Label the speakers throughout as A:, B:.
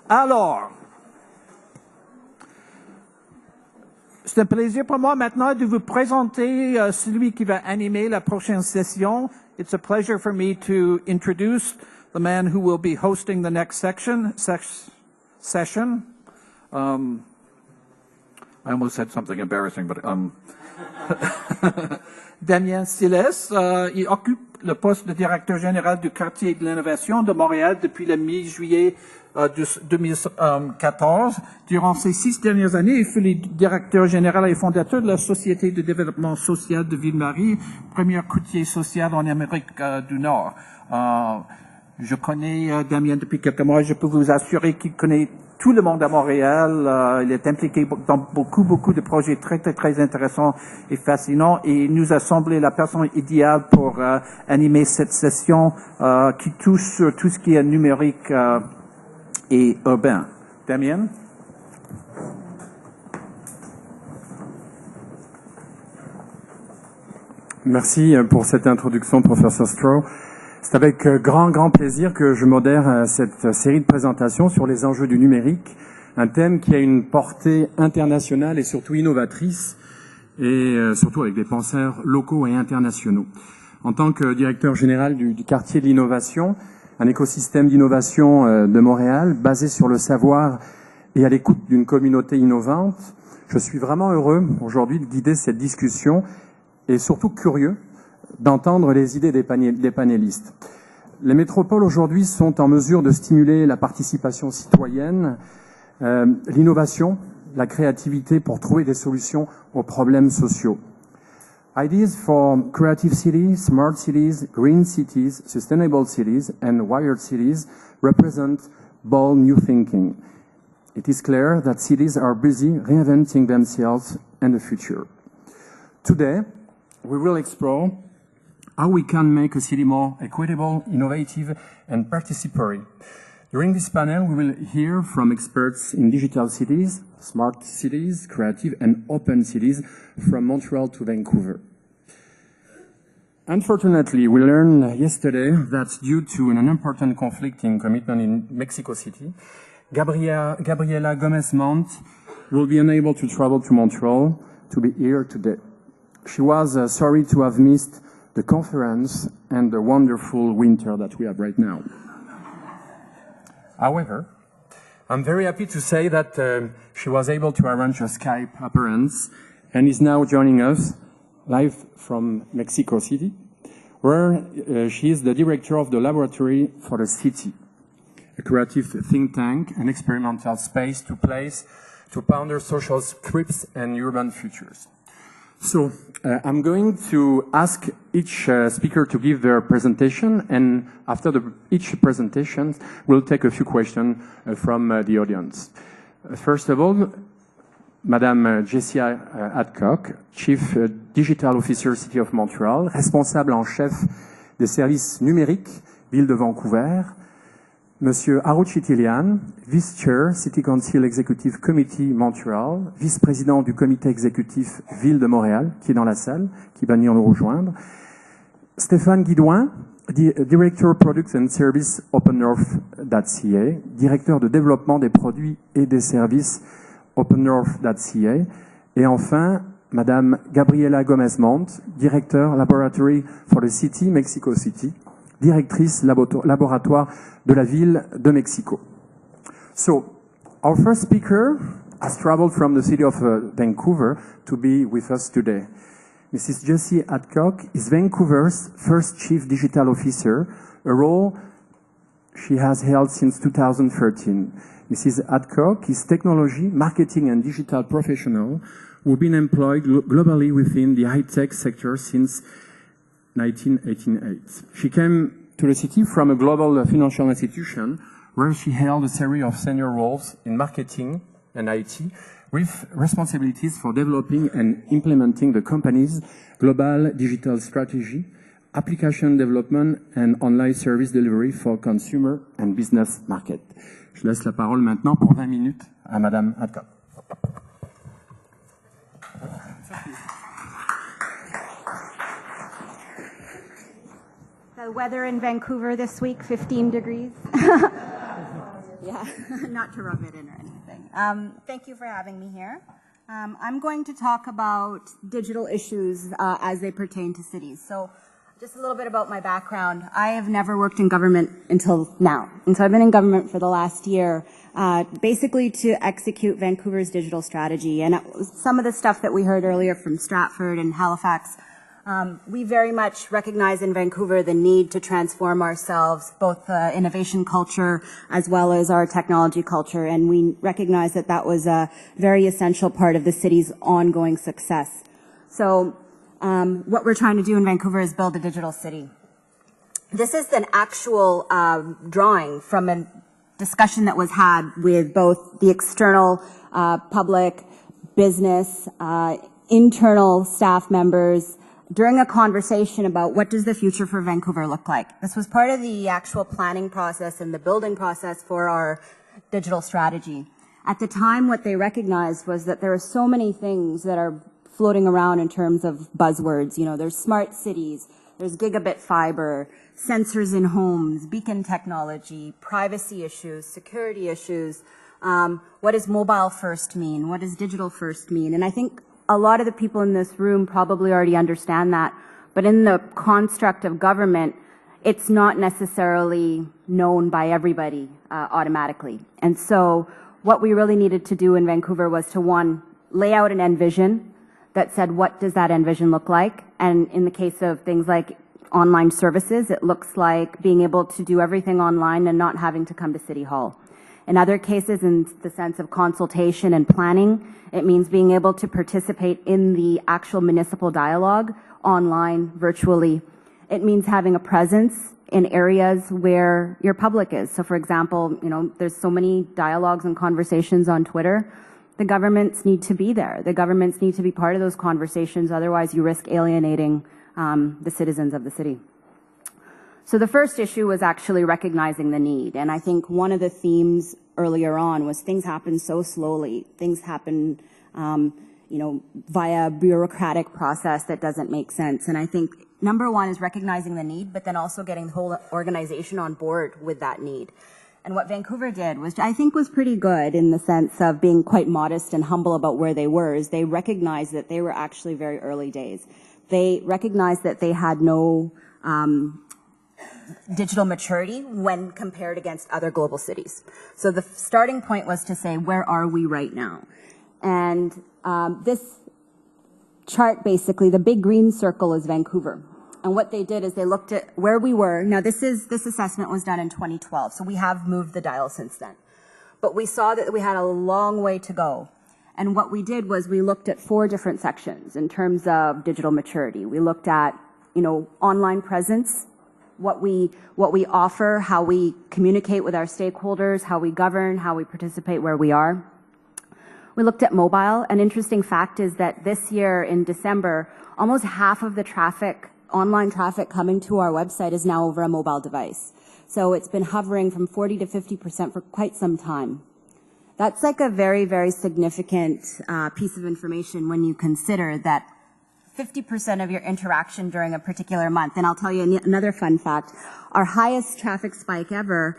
A: Alors, c'est un plaisir pour moi maintenant de vous présenter celui qui va animer la prochaine session. It's a pleasure for me to introduce the man who will be hosting the next session. I almost said something embarrassing, but Damien Silès, il occupe le poste de directeur général du quartier de l'innovation de Montréal depuis le mi-juillet 2014. Durant ces 6 dernières années, il fut le directeur général et fondateur de la Société de développement social de Ville-Marie, premier courtier social en Amérique du Nord. Je connais Damien depuis quelques mois. Je peux vous assurer qu'il connaît tout le monde à Montréal. Il est impliqué dans beaucoup de projets très intéressants et fascinants. Et il nous a semblé la personne idéale pour animer cette session qui touche sur tout ce qui est numérique et urbain. Damien?
B: Merci pour cette introduction, professeur Stroh. C'est avec grand plaisir que je modère cette série de présentations sur les enjeux du numérique, un thème qui a une portée internationale et surtout innovatrice, et surtout avec des penseurs locaux et internationaux. En tant que directeur général du quartier de l'innovation, un écosystème d'innovation de Montréal, basé sur le savoir et à l'écoute d'une communauté innovante, je suis vraiment heureux aujourd'hui de guider cette discussion et surtout curieux d'entendre les idées des panélistes. Les métropoles aujourd'hui sont en mesure de stimuler la participation citoyenne, l'innovation, la créativité pour trouver des solutions aux problèmes sociaux. Ideas for creative cities, smart cities, green cities, sustainable cities, and wired cities represent bold new thinking. It is clear that cities are busy reinventing themselves and the future. Today, we will explore how we can make a city more equitable, innovative, and participatory. During this panel, we will hear from experts in digital cities, smart cities, creative and open cities from Montreal to Vancouver. Unfortunately, we learned yesterday that due to an important conflicting commitment in Mexico City, Gabriela Gomez-Mont will be unable to travel to Montreal to be here today. She was sorry to have missed the conference and the wonderful winter that we have right now. However, I'm very happy to say that she was able to arrange a Skype appearance and is now joining us live from Mexico City, where she is the director of the Laboratory for the City, a creative think tank and experimental space to ponder social scripts and urban futures. So, I'm going to ask each speaker to give their presentation, and after each presentation, we'll take a few questions from the audience. First of all, Madame Jessie Adcock, Chief Digital Officer, City of Montreal, responsable en chef des services numériques, Ville de Vancouver. Monsieur Harout Chitilian, Vice Chair, City Council Executive Committee Montreal, vice-président du comité exécutif Ville de Montréal, qui est dans la salle, qui va venir nous rejoindre. Stéphane Guidoin, Director Products and Services OpenEarth.ca, directeur de développement des produits et des services OpenEarth.ca. Et enfin, Madame Gabriela Gomez-Mont, directeur Laboratory for the City, Mexico City, directrice laboratoire de la ville de Mexico. So, our first speaker has traveled from the city of Vancouver to be with us today. Mrs. Jessie Adcock is Vancouver's first Chief Digital Officer, a role she has held since 2013. Mrs. Adcock is technology, marketing and digital professional who have been employed globally within the high-tech sector since 1988. She came to the city from a global financial institution where she held a series of senior roles in marketing and IT with responsibilities for developing and implementing the company's global digital strategy, application development and online service delivery for consumer and business market. Je laisse la parole maintenant pour 20 minutes à Madame Adcock.
C: The weather in Vancouver this week, 15 degrees. Yeah, not to rub it in or anything. Thank you for having me here. I'm going to talk about digital issues as they pertain to cities. So just a little bit about my background. I have never worked in government until now. And so I've been in government for the last year, basically to execute Vancouver's digital strategy. And some of the stuff that we heard earlier from Stratford and Halifax, we very much recognize in Vancouver the need to transform ourselves, both innovation culture as well as our technology culture. And we recognize that that was a very essential part of the city's ongoing success. So what we're trying to do in Vancouver is build a digital city. This is an actual drawing from a discussion that was had with both the external public, business, internal staff members, during a conversation about what does the future for Vancouver look like. This was part of the actual planning process and the building process for our digital strategy. At the time, what they recognized was that there are so many things that are floating around in terms of buzzwords. You know, there's smart cities, there's gigabit fiber, sensors in homes, beacon technology, privacy issues, security issues. What does mobile first mean? What does digital first mean? And I think a lot of the people in this room probably already understand that, but in the construct of government, it's not necessarily known by everybody automatically. And so what we really needed to do in Vancouver was to, one, lay out an end vision that said, what does that end vision look like? And in the case of things like online services, it looks like being able to do everything online and not having to come to City Hall. In other cases, in the sense of consultation and planning, it means being able to participate in the actual municipal dialogue online, virtually. It means having a presence in areas where your public is. So for example, you know, there's so many dialogues and conversations on Twitter. The governments need to be there. The governments need to be part of those conversations. Otherwise, you risk alienating the citizens of the city. So the first issue was actually recognizing the need. And I think one of the themes earlier on was things happen so slowly. Things happen, you know, via a bureaucratic process that doesn't make sense. And I think number one is recognizing the need, but then also getting the whole organization on board with that need. And what Vancouver did was, I think, was pretty good in the sense of being quite modest and humble about where they were, is they recognized that they were actually very early days. They recognized that they had no digital maturity when compared against other global cities. So the starting point was to say, where are we right now? And this chart, basically, the big green circle is Vancouver. And what they did is they looked at where we were. Now, this assessment was done in 2012, so we have moved the dial since then. But we saw that we had a long way to go. And what we did was we looked at 4 different sections in terms of digital maturity. We looked at, you know, online presence, what we offer, how we communicate with our stakeholders, how we govern, how we participate where we are. We looked at mobile. An interesting fact is that this year in December, almost half of the traffic, online traffic coming to our website is now over a mobile device. So it's been hovering from 40 to 50% for quite some time. That's like a very, very significant piece of information when you consider that 50% of your interaction during a particular month. And I'll tell you another fun fact. Our highest traffic spike ever,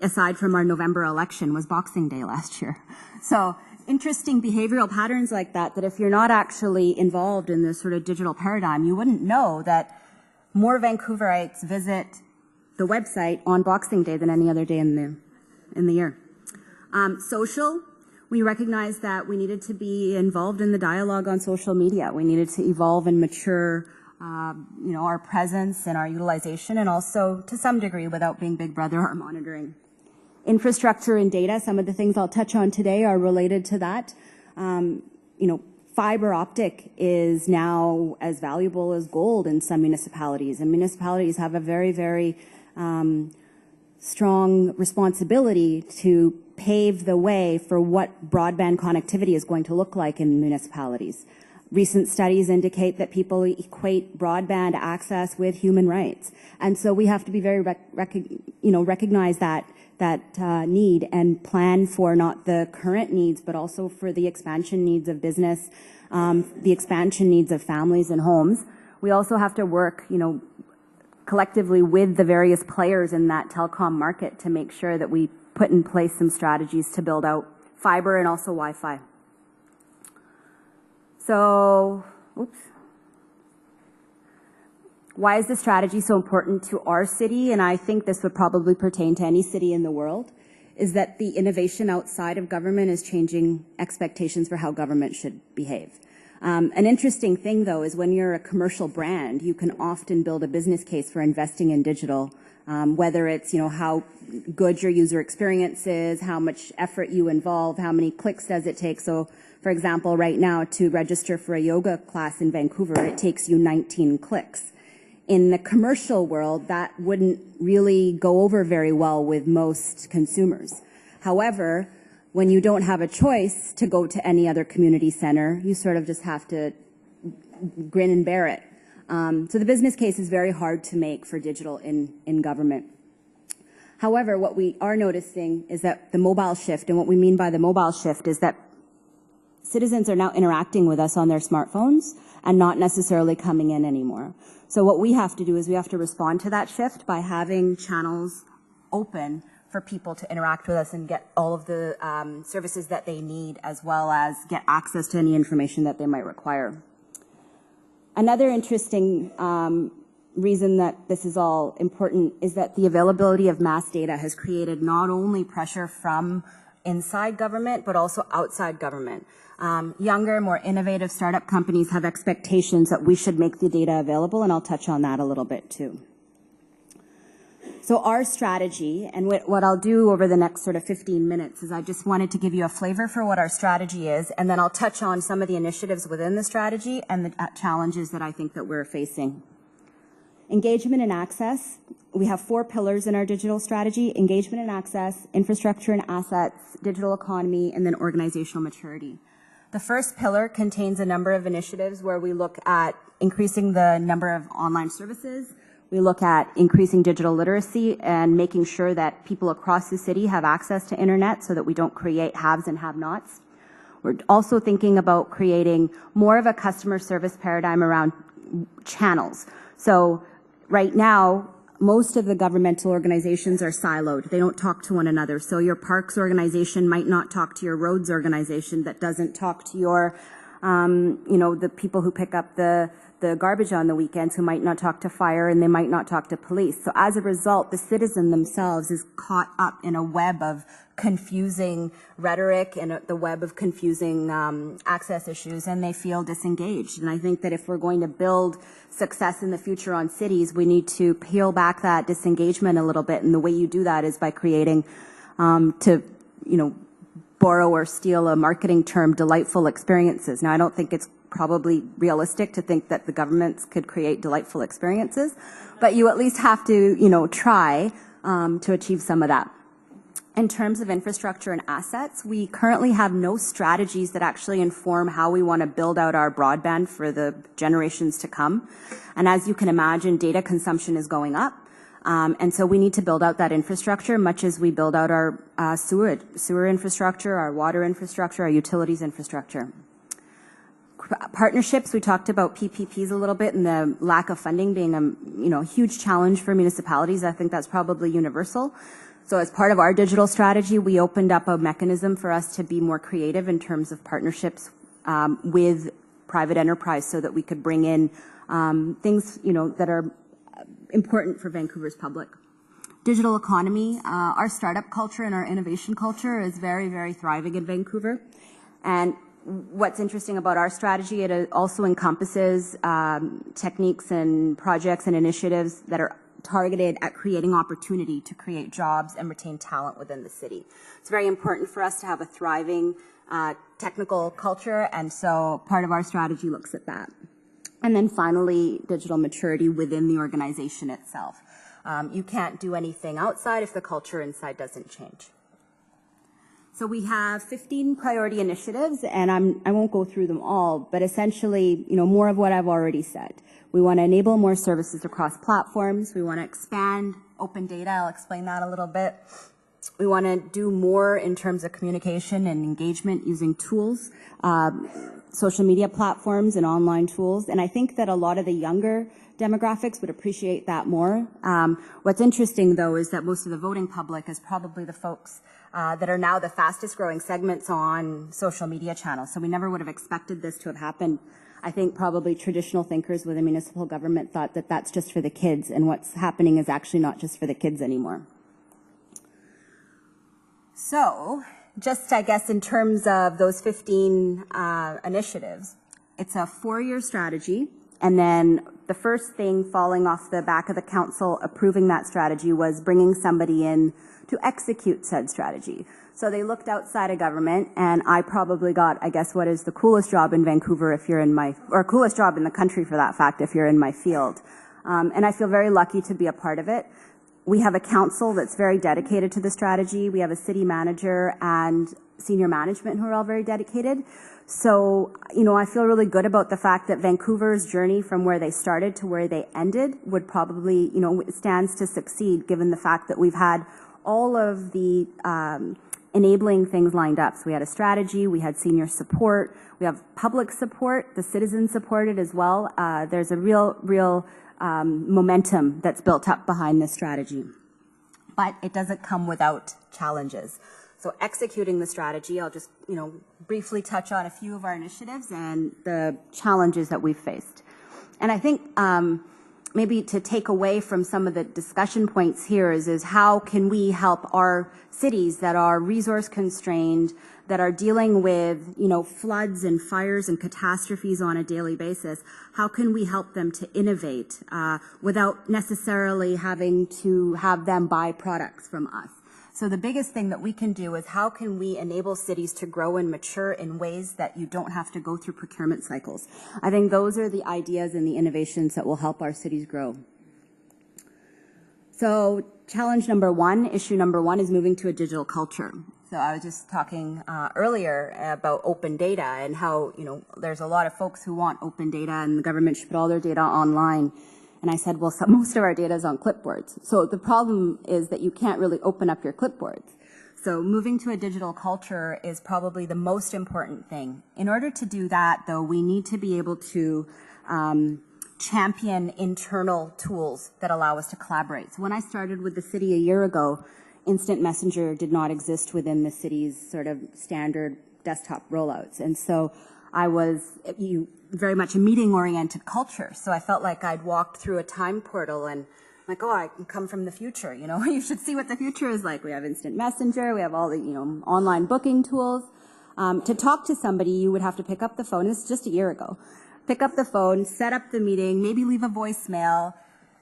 C: aside from our November election, was Boxing Day last year. So interesting behavioral patterns like that, that if you're not actually involved in this sort of digital paradigm, you wouldn't know that more Vancouverites visit the website on Boxing Day than any other day in the year. Social. We recognized that we needed to be involved in the dialogue on social media. We needed to evolve and mature, you know, our presence and our utilization, and also to some degree, without being Big Brother, our monitoring. Infrastructure and data. Some of the things I'll touch on today are related to that. You know, fiber optic is now as valuable as gold in some municipalities, and municipalities have a very, very strong responsibility to pave the way for what broadband connectivity is going to look like in municipalities. Recent studies indicate that people equate broadband access with human rights. And so we have to be very, recognize that need and plan for not the current needs, but also for the expansion needs of business, the expansion needs of families and homes. We also have to work, you know, collectively with the various players in that telecom market to make sure that we put in place some strategies to build out fiber and also Wi-Fi. So, oops. Why is this strategy so important to our city? And I think this would probably pertain to any city in the world, is that the innovation outside of government is changing expectations for how government should behave. An interesting thing, though, is when you're a commercial brand, you can often build a business case for investing in digital, whether it's, how good your user experience is, how much effort you involve, how many clicks does it take. So, for example, right now, to register for a yoga class in Vancouver, it takes you 19 clicks. In the commercial world, that wouldn't really go over very well with most consumers. However, when you don't have a choice to go to any other community center, you sort of just have to grin and bear it. So the business case is very hard to make for digital in government. However, what we are noticing is that the mobile shift, and what we mean by the mobile shift is that citizens are now interacting with us on their smartphones and not necessarily coming in anymore. So what we have to do is we have to respond to that shift by having channels open for people to interact with us and get all of the services that they need, as well as get access to any information that they might require. Another interesting reason that this is all important is that the availability of mass data has created not only pressure from inside government, but also outside government. Younger, more innovative startup companies have expectations that we should make the data available, and I'll touch on that a little bit too. So our strategy, and what I'll do over the next sort of 15 minutes, is I just wanted to give you a flavor for what our strategy is, and then I'll touch on some of the initiatives within the strategy and the challenges that I think that we're facing. Engagement and access. We have 4 pillars in our digital strategy: engagement and access, infrastructure and assets, digital economy, and then organizational maturity. The first pillar contains a number of initiatives where we look at increasing the number of online services. We look at increasing digital literacy and making sure that people across the city have access to internet so that we don't create haves and have-nots. We're also thinking about creating more of a customer service paradigm around channels. So right now, most of the governmental organizations are siloed. They don't talk to one another. So your parks organization might not talk to your roads organization, that doesn't talk to your, the people who pick up the garbage on the weekends, who might not talk to fire, and they might not talk to police. So as a result, the citizen themselves is caught up in a web of confusing rhetoric and the web of confusing access issues, and they feel disengaged. And I think that if we're going to build success in the future on cities, we need to peel back that disengagement a little bit. And the way you do that is by creating, borrow or steal a marketing term, delightful experiences. Now, I don't think it's probably realistic to think that the governments could create delightful experiences, but you at least have to, try to achieve some of that. In terms of infrastructure and assets, we currently have no strategies that actually inform how we want to build out our broadband for the generations to come. And as you can imagine, data consumption is going up. And so we need to build out that infrastructure, much as we build out our sewer infrastructure, our water infrastructure, our utilities infrastructure. Partnerships, we talked about PPPs a little bit, and the lack of funding being a huge challenge for municipalities. I think that's probably universal. So as part of our digital strategy, we opened up a mechanism for us to be more creative in terms of partnerships with private enterprise, so that we could bring in things that are important for Vancouver's public. Digital economy, our startup culture and our innovation culture is very, very thriving in Vancouver. And what's interesting about our strategy, it also encompasses techniques and projects and initiatives that are targeted at creating opportunity to create jobs and retain talent within the city. It's very important for us to have a thriving technical culture, and so part of our strategy looks at that. And then finally, digital maturity within the organization itself. You can't do anything outside if the culture inside doesn't change. So we have 15 priority initiatives, and I won't go through them all, but essentially, more of what I've already said. We want to enable more services across platforms. We want to expand open data. I'll explain that a little bit. We want to do more in terms of communication and engagement using tools, social media platforms and online tools. And I think that a lot of the younger demographics would appreciate that more. What's interesting, though, is that most of the voting public is probably the folks that are now the fastest growing segments on social media channels. So we never would have expected this to have happened. I think probably traditional thinkers within municipal government thought that that's just for the kids, and what's happening is actually not just for the kids anymore. So, just I guess in terms of those 15 initiatives, it's a 4-year strategy, and then the first thing falling off the back of the council approving that strategy was bringing somebody in to execute said strategy. So they looked outside of government, and I probably got, I guess, what is the coolest job in Vancouver if you're in my, or coolest job in the country for that fact if you're in my field. And I feel very lucky to be a part of it. We have a council that's very dedicated to the strategy. We have a city manager and senior management who are all very dedicated. So, you know, I feel really good about the fact that Vancouver's journey from where they started to where they ended would probably, you know, stands to succeed given the fact that we've had all of the enabling things lined up. So we had a strategy, we had senior support, we have public support, the citizens supported as well. There's a real momentum that's built up behind this strategy. But it doesn't come without challenges. So executing the strategy, I'll just, you know, briefly touch on a few of our initiatives and the challenges that we've faced. And I think maybe to take away from some of the discussion points here is how can we help our cities that are resource constrained, that are dealing with, you know, floods and fires and catastrophes on a daily basis, how can we help them to innovate without necessarily having to have them buy products from us? So the biggest thing that we can do is how can we enable cities to grow and mature in ways that you don't have to go through procurement cycles. I think those are the ideas and the innovations that will help our cities grow. So challenge number one, issue number one is moving to a digital culture. So I was just talking earlier about open data and how, you know, there's a lot of folks who want open data and the government should put all their data online. And I said, well, most of our data is on clipboards. So the problem is that you can't really open up your clipboards. So moving to a digital culture is probably the most important thing. In order to do that, though, we need to be able to champion internal tools that allow us to collaborate. So when I started with the city a year ago, instant messenger did not exist within the city's sort of standard desktop rollouts. And so I was very much a meeting-oriented culture. So I felt like I'd walked through a time portal and like, oh, I can come from the future, you know. You should see what the future is like. We have instant messenger. We have all the, you know, online booking tools. To talk to somebody, you would have to pick up the phone. This is just a year ago. Pick up the phone, set up the meeting, maybe leave a voicemail,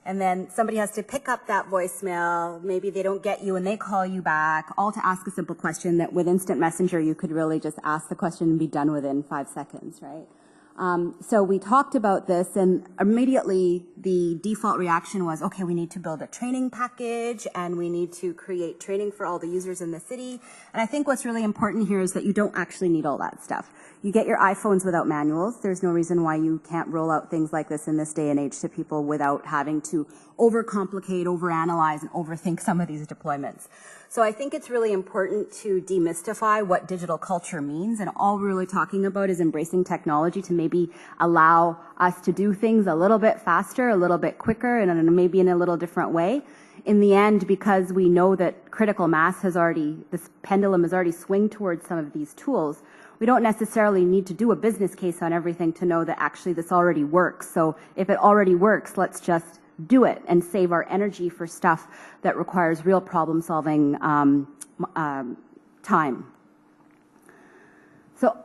C: and then somebody has to pick up that voicemail. Maybe they don't get you and they call you back, all to ask a simple question that with instant messenger, you could really just ask the question and be done within 5 seconds, right? So we talked about this, and immediately the default reaction was, okay, we need to build a training package and we need to create training for all the users in the city. And I think what's really important here is that you don't actually need all that stuff. You get your iPhones without manuals. There's no reason why you can't roll out things like this in this day and age to people without having to overcomplicate, overanalyze, and overthink some of these deployments. So I think it's really important to demystify what digital culture means, and all we're really talking about is embracing technology to maybe allow us to do things a little bit faster, a little bit quicker, and maybe in a little different way. In the end, because we know that critical mass has already, this pendulum has already swung towards some of these tools, we don't necessarily need to do a business case on everything to know that actually this already works. So if it already works, let's just do it and save our energy for stuff that requires real problem-solving time. So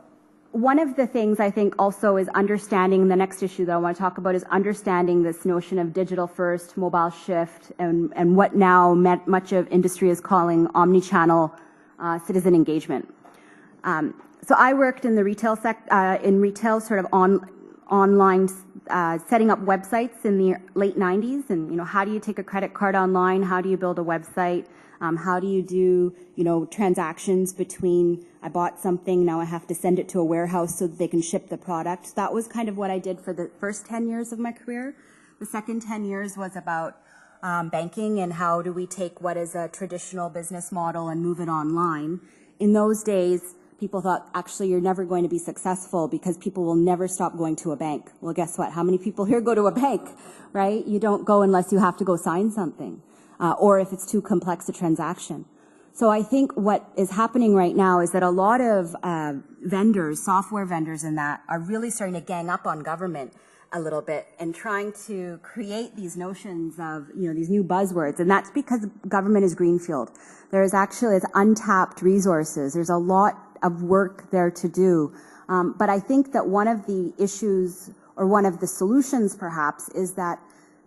C: one of the things I think also is understanding, the next issue that I want to talk about is understanding this notion of digital first, mobile shift, and what now much of industry is calling omni-channel citizen engagement. So I worked in the retail sort of online setting up websites in the late 90s, and you know, how do you take a credit card online? How do you build a website? How do you do, you know, transactions between I bought something, now I have to send it to a warehouse so that they can ship the product. That was kind of what I did for the first 10 years of my career. The second 10 years was about banking and how do we take what is a traditional business model and move it online. In those days, People thought, actually, you're never going to be successful because people will never stop going to a bank. Well, guess what? How many people here go to a bank, right? You don't go unless you have to go sign something, or if it's too complex a transaction. So I think what is happening right now is that a lot of vendors, software vendors and that, are really starting to gang up on government a little bit and trying to create these notions of, these new buzzwords. And that's because government is greenfield. There is actually, it's untapped resources. There's a lot of work there to do. But I think that one of the issues, or one of the solutions perhaps, is that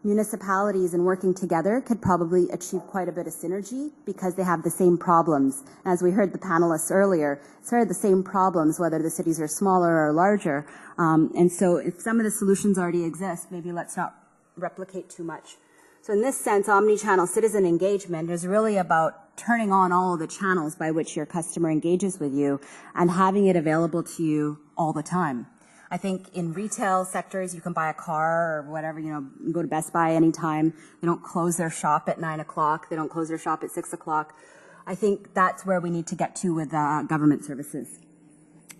C: municipalities and working together could probably achieve quite a bit of synergy because they have the same problems. As we heard the panelists earlier, it's sort of the same problems, whether the cities are smaller or larger. And so if some of the solutions already exist, maybe let's not replicate too much. So in this sense, omni-channel citizen engagement is really about turning on all of the channels by which your customer engages with you and having it available to you all the time. I think in retail sectors, you can buy a car or whatever, go to Best Buy anytime. They don't close their shop at 9 o'clock. They don't close their shop at 6 o'clock. I think that's where we need to get to with government services.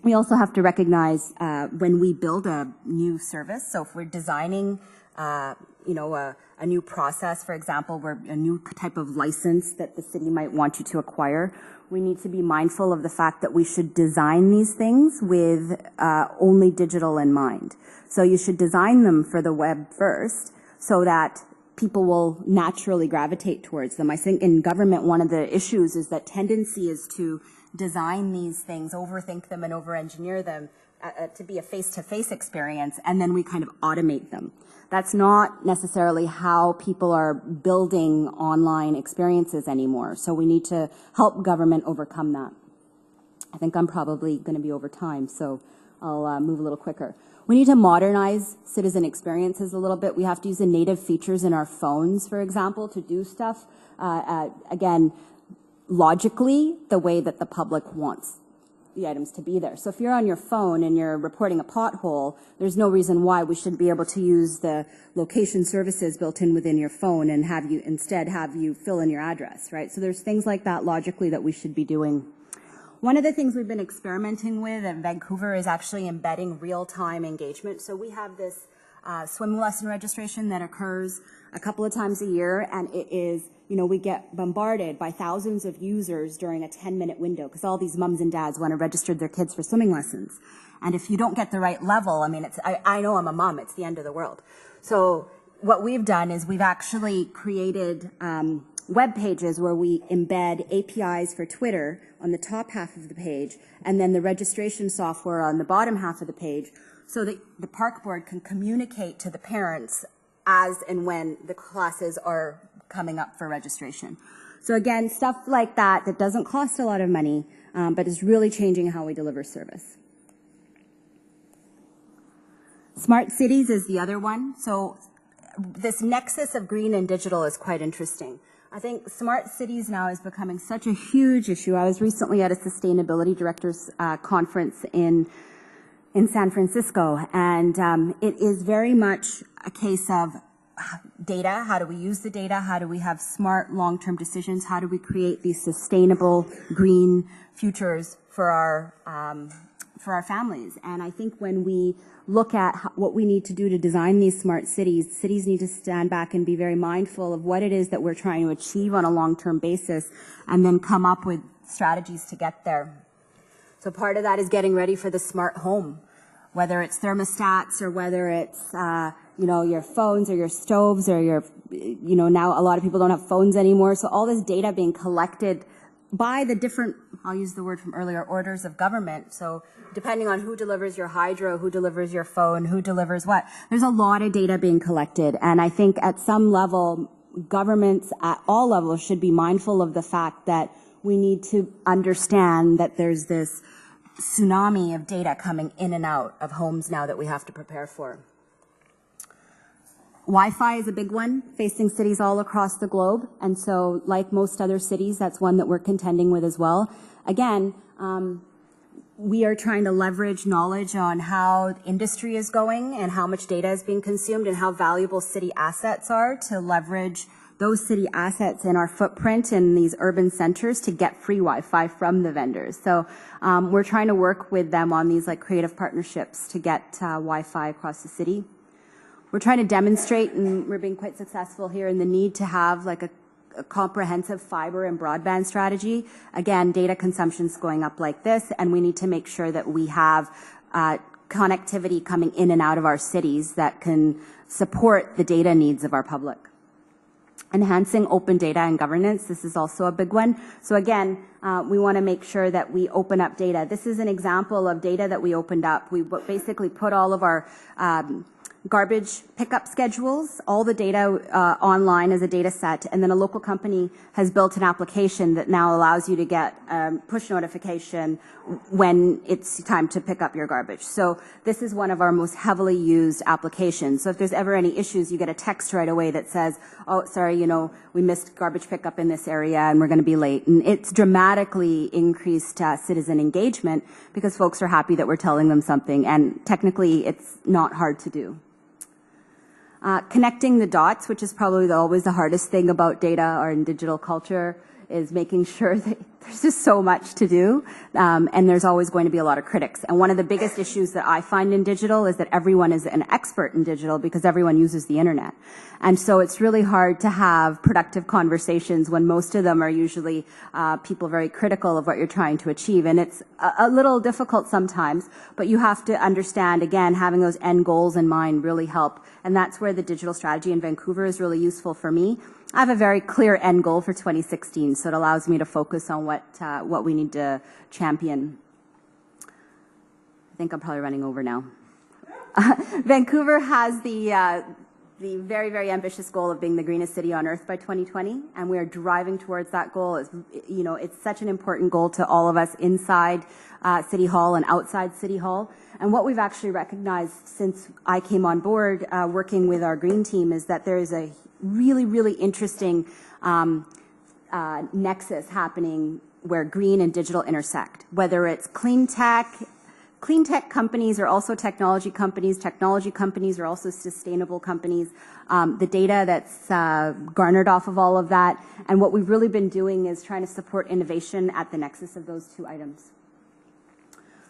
C: We also have to recognize when we build a new service, so if we're designing, a new process, for example, where a new type of license that the city might want you to acquire, we need to be mindful of the fact that we should design these things with only digital in mind. So you should design them for the web first so that people will naturally gravitate towards them. I think in government, one of the issues is that tendency is to design these things, overthink them and over-engineer them to be a face-to-face experience, and then we kind of automate them. That's not necessarily how people are building online experiences anymore. So we need to help government overcome that. I think I'm probably going to be over time, so I'll move a little quicker. We need to modernize citizen experiences a little bit. We have to use the native features in our phones, for example, to do stuff, again, logically, the way that the public wants the items to be there. So if you're on your phone and you're reporting a pothole, there's no reason why we shouldn't be able to use the location services built in within your phone and have you fill in your address, right? So there's things like that logically that we should be doing. One of the things we've been experimenting with in Vancouver is actually embedding real-time engagement. So we have this swim lesson registration that occurs a couple of times a year, and it is, we get bombarded by thousands of users during a 10-minute window because all these mums and dads want to register their kids for swimming lessons. And if you don't get the right level, I know I'm a mom, it's the end of the world. So what we've done is we've actually created web pages where we embed APIs for Twitter on the top half of the page and then the registration software on the bottom half of the page so that the park board can communicate to the parents as and when the classes are coming up for registration. So again, stuff like that doesn't cost a lot of money, but is really changing how we deliver service. Smart cities is the other one. So this nexus of green and digital is quite interesting. I think smart cities now is becoming such a huge issue. I was recently at a sustainability directors conference in San Francisco, and it is very much a case of data. How do we use the data? How do we have smart long-term decisions? How do we create these sustainable green futures for our families? And I think when we look at what we need to do to design these smart cities, cities need to stand back and be very mindful of what it is that we're trying to achieve on a long-term basis and then come up with strategies to get there. So part of that is getting ready for the smart home, whether it's thermostats or whether it's, your phones or your stoves or your, now a lot of people don't have phones anymore. So all this data being collected by the different, I'll use the word from earlier, orders of government. So depending on who delivers your hydro, who delivers your phone, who delivers what, there's a lot of data being collected. And I think at some level, governments at all levels should be mindful of the fact that we need to understand that there's this tsunami of data coming in and out of homes now that we have to prepare for. Wi-Fi is a big one facing cities all across the globe. And so like most other cities, that's one that we're contending with as well. Again, we are trying to leverage knowledge on how industry is going and how much data is being consumed and how valuable city assets are to leverage those city assets in our footprint in these urban centers to get free Wi-Fi from the vendors. So we're trying to work with them on these like creative partnerships to get Wi-Fi across the city. We're trying to demonstrate, and we're being quite successful here, in the need to have like a comprehensive fiber and broadband strategy. Again, data consumption's going up like this, and we need to make sure that we have connectivity coming in and out of our cities that can support the data needs of our public. Enhancing open data and governance, this is also a big one. So again, we want to make sure that we open up data. This is an example of data that we opened up. We basically put all of our garbage pickup schedules, all the data online as a data set, and then a local company has built an application that now allows you to get push notification when it's time to pick up your garbage. So this is one of our most heavily used applications. So if there's ever any issues, you get a text right away that says, oh, sorry, you know, we missed garbage pickup in this area and we're going to be late. And it's dramatically increased citizen engagement because folks are happy that we're telling them something, and technically it's not hard to do. Connecting the dots, which is probably always the hardest thing about data or in digital culture, is making sure that there's just so much to do, and there's always going to be a lot of critics. And one of the biggest issues that I find in digital is that everyone is an expert in digital because everyone uses the internet. And so it's really hard to have productive conversations when most of them are usually people very critical of what you're trying to achieve. And it's a little difficult sometimes, but you have to understand, again, having those end goals in mind really help. And that's where the digital strategy in Vancouver is really useful for me. I have a very clear end goal for 2016, so it allows me to focus on what we need to champion. I think I'm probably running over now. Vancouver has the very, very ambitious goal of being the greenest city on earth by 2020, and we are driving towards that goal. It's, you know, it's such an important goal to all of us inside City Hall and outside City Hall. And what we've actually recognized since I came on board working with our green team is that there is a really, really interesting nexus happening where green and digital intersect, whether it's clean tech companies are also technology companies are also sustainable companies, the data that's garnered off of all of that. And what we've really been doing is trying to support innovation at the nexus of those two items.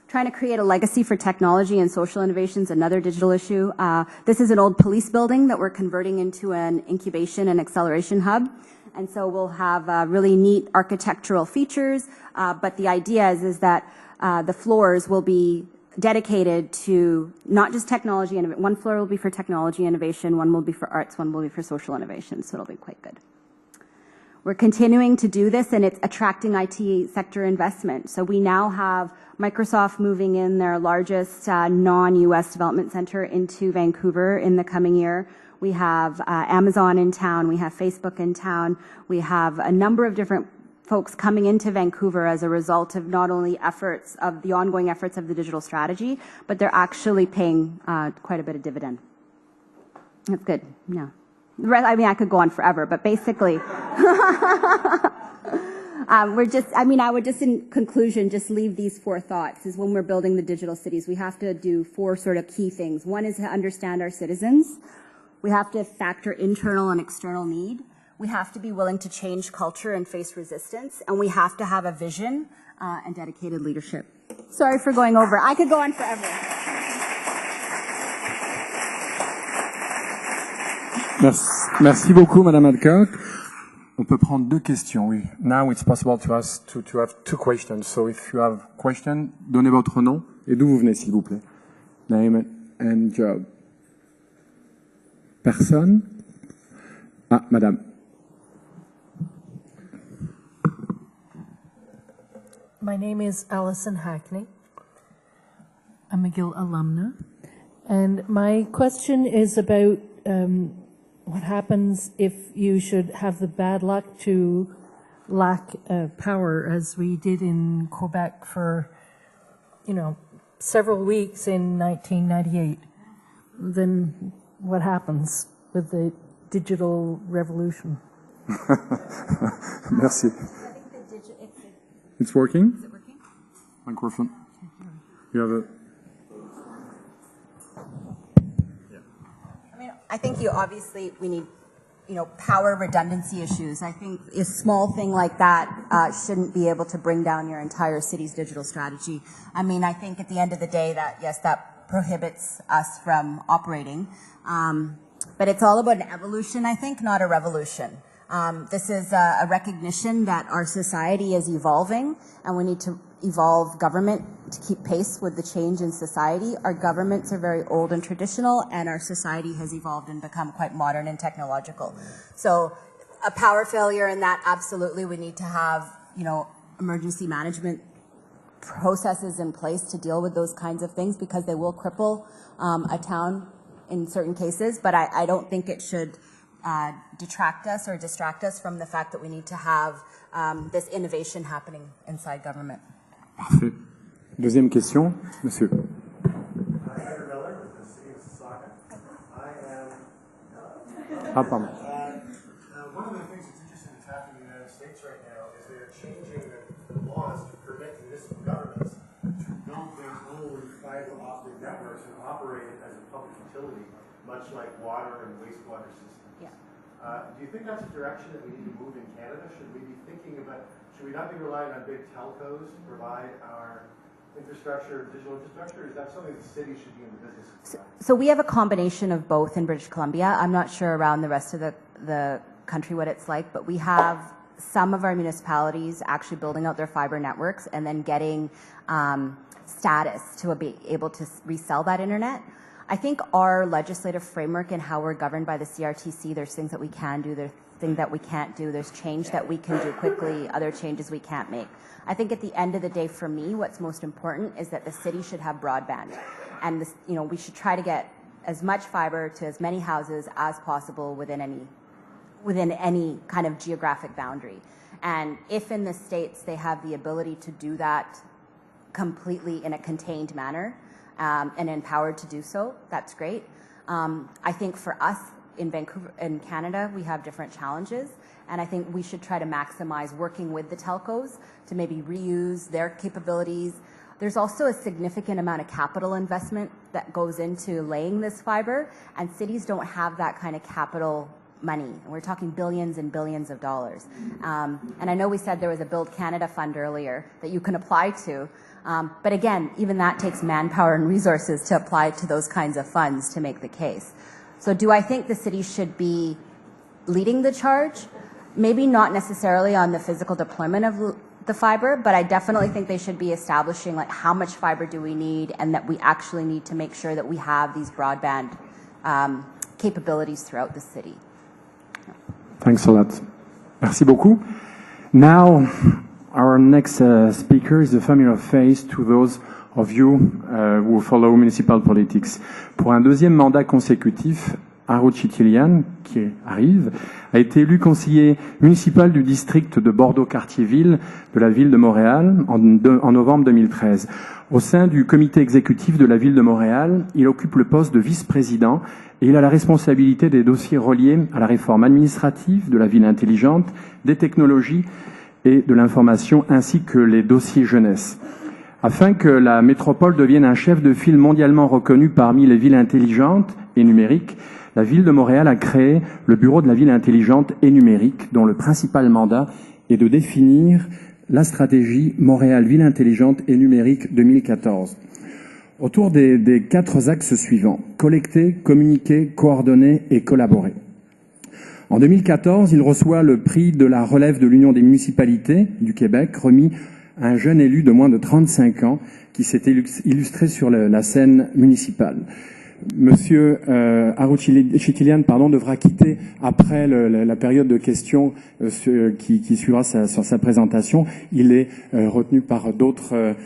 C: Trying to create a legacy for technology and social innovations, another digital issue. This is an old police building that we're converting into an incubation and acceleration hub. And so we'll have really neat architectural features, but the idea is that the floors will be dedicated to not just technology, and one floor will be for technology innovation, one will be for arts, one will be for social innovation, so it'll be quite good. We're continuing to do this, and it's attracting IT sector investment. So we now have Microsoft moving in their largest non-US development center into Vancouver in the coming year. We have Amazon in town, we have Facebook in town, we have a number of different folks coming into Vancouver as a result of not only efforts of the ongoing efforts of the digital strategy, but they're actually paying quite a bit of dividend. That's good, yeah. I mean, I could go on forever, but basically, I would just in conclusion, just leave these four thoughts is when we're building the digital cities, we have to do four sort of key things. One is to understand our citizens. We have to factor internal and external need. We have to be willing to change culture and face resistance. And we have to have a vision and dedicated leadership. Sorry for going over. I could go on forever.
B: Merci beaucoup, Madame Adcock. On peut prendre deux questions, oui. Now it's possible to ask to have two questions. So if you have a question, donnez votre nom et d'où vous venez, s'il vous plaît. Name and job. Personne? Ah, Madame.
D: My name is Alison Hackney. I'm a McGill alumna. And my question is about what happens if you should have the bad luck to lack power, as we did in Quebec for, several weeks in 1998. Then what happens with the digital revolution?
B: Merci. It's working?
C: Is it working?
B: Microphone. You have a...
C: I mean, I think obviously we need, power redundancy issues. I think a small thing like that shouldn't be able to bring down your entire city's digital strategy. I mean, I think at the end of the day that, yes, that prohibits us from operating. But it's all about an evolution, I think, not a revolution. This is a recognition that our society is evolving, and we need to evolve government to keep pace with the change in society. Our governments are very old and traditional, and our society has evolved and become quite modern and technological. So a power failure in that, absolutely, we need to have, emergency management processes in place to deal with those kinds of things, because they will cripple a town in certain cases. But I don't think it should detract us or distract us from the fact that we need to have this innovation happening inside government.
B: Parfait. Deuxième question, monsieur. Ah, pardon.
E: One of the things that's interesting that's happening in the United States right now is they're changing the laws to permit municipal governments to build their own fiber optic networks and operate it as a public utility, much like water and wastewater systems.
C: Yeah.
E: Do you think that's a direction that we need to move in Canada? Should we be thinking about, should we not be relying on big telcos to provide our infrastructure, digital infrastructure? Is that something the city should be in the business of?
C: So we have a combination of both in British Columbia. I'm not sure around the rest of the country what it's like, but we have some of our municipalities actually building out their fiber networks and then getting status to be able to resell that internet. I think our legislative framework and how we're governed by the CRTC, there's things that we can do, there's things that we can't do, there's change that we can do quickly, other changes we can't make. I think at the end of the day, for me, what's most important is that the city should have broadband. And this, we should try to get as much fiber to as many houses as possible within any kind of geographic boundary. And if in the States they have the ability to do that completely in a contained manner, and empowered to do so, that's great. I think for us in Vancouver, in Canada, we have different challenges, and I think we should try to maximize working with the telcos to maybe reuse their capabilities. There's also a significant amount of capital investment that goes into laying this fiber, and cities don't have that kind of capital money. And we're talking billions and billions of dollars. And I know we said there was a Build Canada fund earlier that you can apply to. But again, even that takes manpower and resources to apply to those kinds of funds to make the case. So do I think the city should be leading the charge? Maybe not necessarily on the physical deployment of the fiber, but I definitely think they should be establishing like how much fiber do we need, and that we actually need to make sure that we have these broadband capabilities throughout the city.
B: Thanks a lot. Merci beaucoup. Now, our next speaker is a familiar face to those of you who follow municipal politics. Pour un deuxième mandat consécutif, Harout Chitilian, qui arrive, a été élu conseiller municipal du district de Bordeaux-Cartier-Ville de la ville de Montréal en novembre 2013. Au sein du comité exécutif de la ville de Montréal, il occupe le poste de vice-président et il a la responsabilité des dossiers reliés à la réforme administrative, de la ville intelligente, des technologies et de l'information, ainsi que les dossiers jeunesse. Afin que la métropole devienne un chef de file mondialement reconnu parmi les villes intelligentes et numériques, la ville de Montréal a créé le Bureau de la ville intelligente et numérique, dont le principal mandat est de définir la stratégie Montréal Ville intelligente et numérique 2014. Autour des 4 axes suivants: collecter, communiquer, coordonner et collaborer. En 2014, il reçoit le prix de la relève de l'Union des municipalités du Québec, remis à un jeune élu de moins de 35 ans qui s'est illustré sur la scène municipale. Monsieur Harout Chitilian devra quitter après la période de questions qui suivra sur sa présentation. Il est retenu par d'autres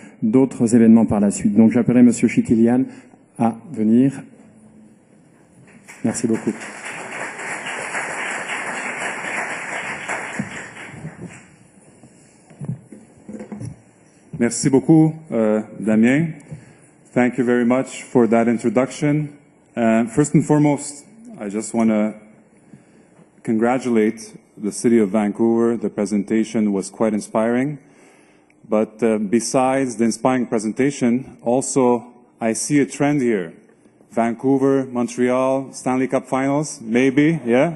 B: événements par la suite. Donc j'appellerai Monsieur Chitilian à venir. Merci beaucoup.
F: Merci beaucoup, Damien. Thank you very much for that introduction. First and foremost, I just want to congratulate the City of Vancouver. The presentation was quite inspiring. But besides the inspiring presentation, also I see a trend here. Vancouver, Montreal, Stanley Cup Finals, maybe, yeah?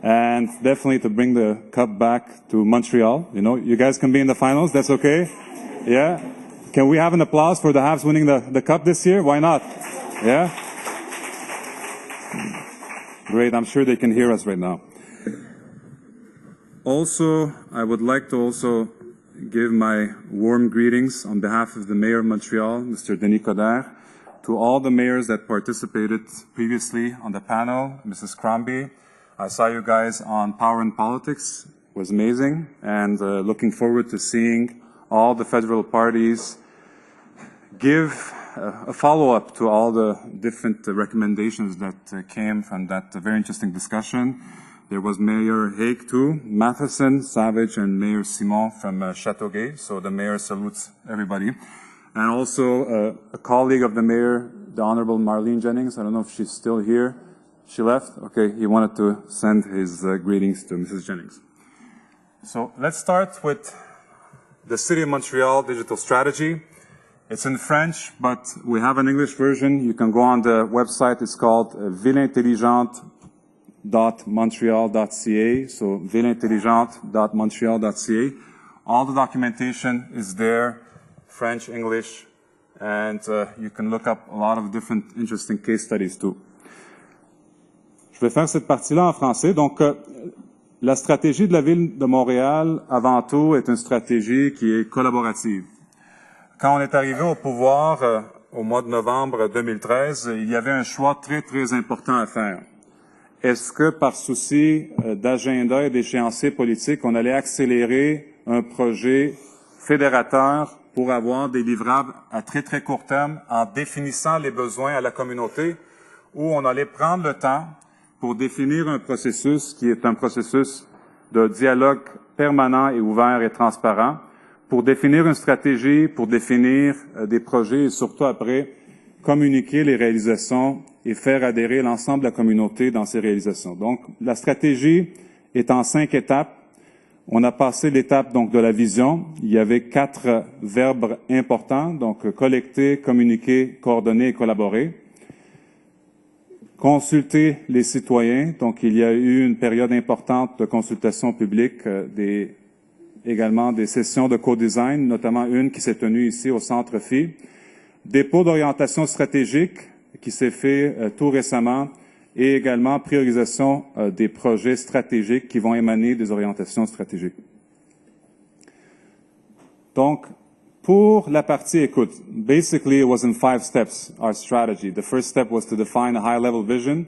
F: and definitely to bring the cup back to Montreal. You know, you guys can be in the finals, that's okay? Yeah? Can we have an applause for the Habs winning the cup this year? Why not? Yeah? Great, I'm sure they can hear us right now. Also, I would like to also give my warm greetings on behalf of the Mayor of Montreal, Mr. Denis Coderre, to all the mayors that participated previously on the panel, Mrs. Crombie. I saw you guys on Power and Politics. It was amazing, and looking forward to seeing all the federal parties give a follow-up to all the different recommendations that came from that very interesting discussion. There was Mayor Haig too, Matheson, Savage, and Mayor Simon from Châteauguay. So the mayor salutes everybody. And also a colleague of the mayor, the Honorable Marlene Jennings. I don't know if she's still here. She left? Okay, he wanted to send his greetings to Mrs. Jennings. So let's start with the City of Montreal Digital Strategy. It's in French, but we have an English version. You can go on the website. It's called villesintelligente.montreal.ca. So villintelligente.montreal.ca. All the documentation is there, French, English, and you can look up a lot of different interesting case studies too. Je vais faire cette partie-là en français. Donc, la stratégie de la Ville de Montréal, avant tout, est une stratégie qui est collaborative. Quand on est arrivé au pouvoir au mois de novembre 2013, il y avait un choix très, très important à faire. Est-ce que par souci d'agenda et d'échéancier politique, on allait accélérer un projet fédérateur pour avoir des livrables à très, très court terme en définissant les besoins à la communauté, ou on allait prendre le temps pour définir un processus qui est un processus de dialogue permanent et ouvert et transparent, pour définir une stratégie, pour définir des projets et surtout après communiquer les réalisations et faire adhérer l'ensemble de la communauté dans ces réalisations. Donc, la stratégie est en 5 étapes. On a passé l'étape donc de la vision. Il y avait 4 verbes importants, donc collecter, communiquer, coordonner et collaborer. Consulter les citoyens. Donc, il y a eu une période importante de consultation publique, également des sessions de co-design, notamment une qui s'est tenue ici au Centre Phi. Dépôt d'orientation stratégique qui s'est fait tout récemment et également priorisation des projets stratégiques qui vont émaner des orientations stratégiques. Donc, pour la partie écoute, basically it was in 5 steps, our strategy. The first step was to define a high-level vision.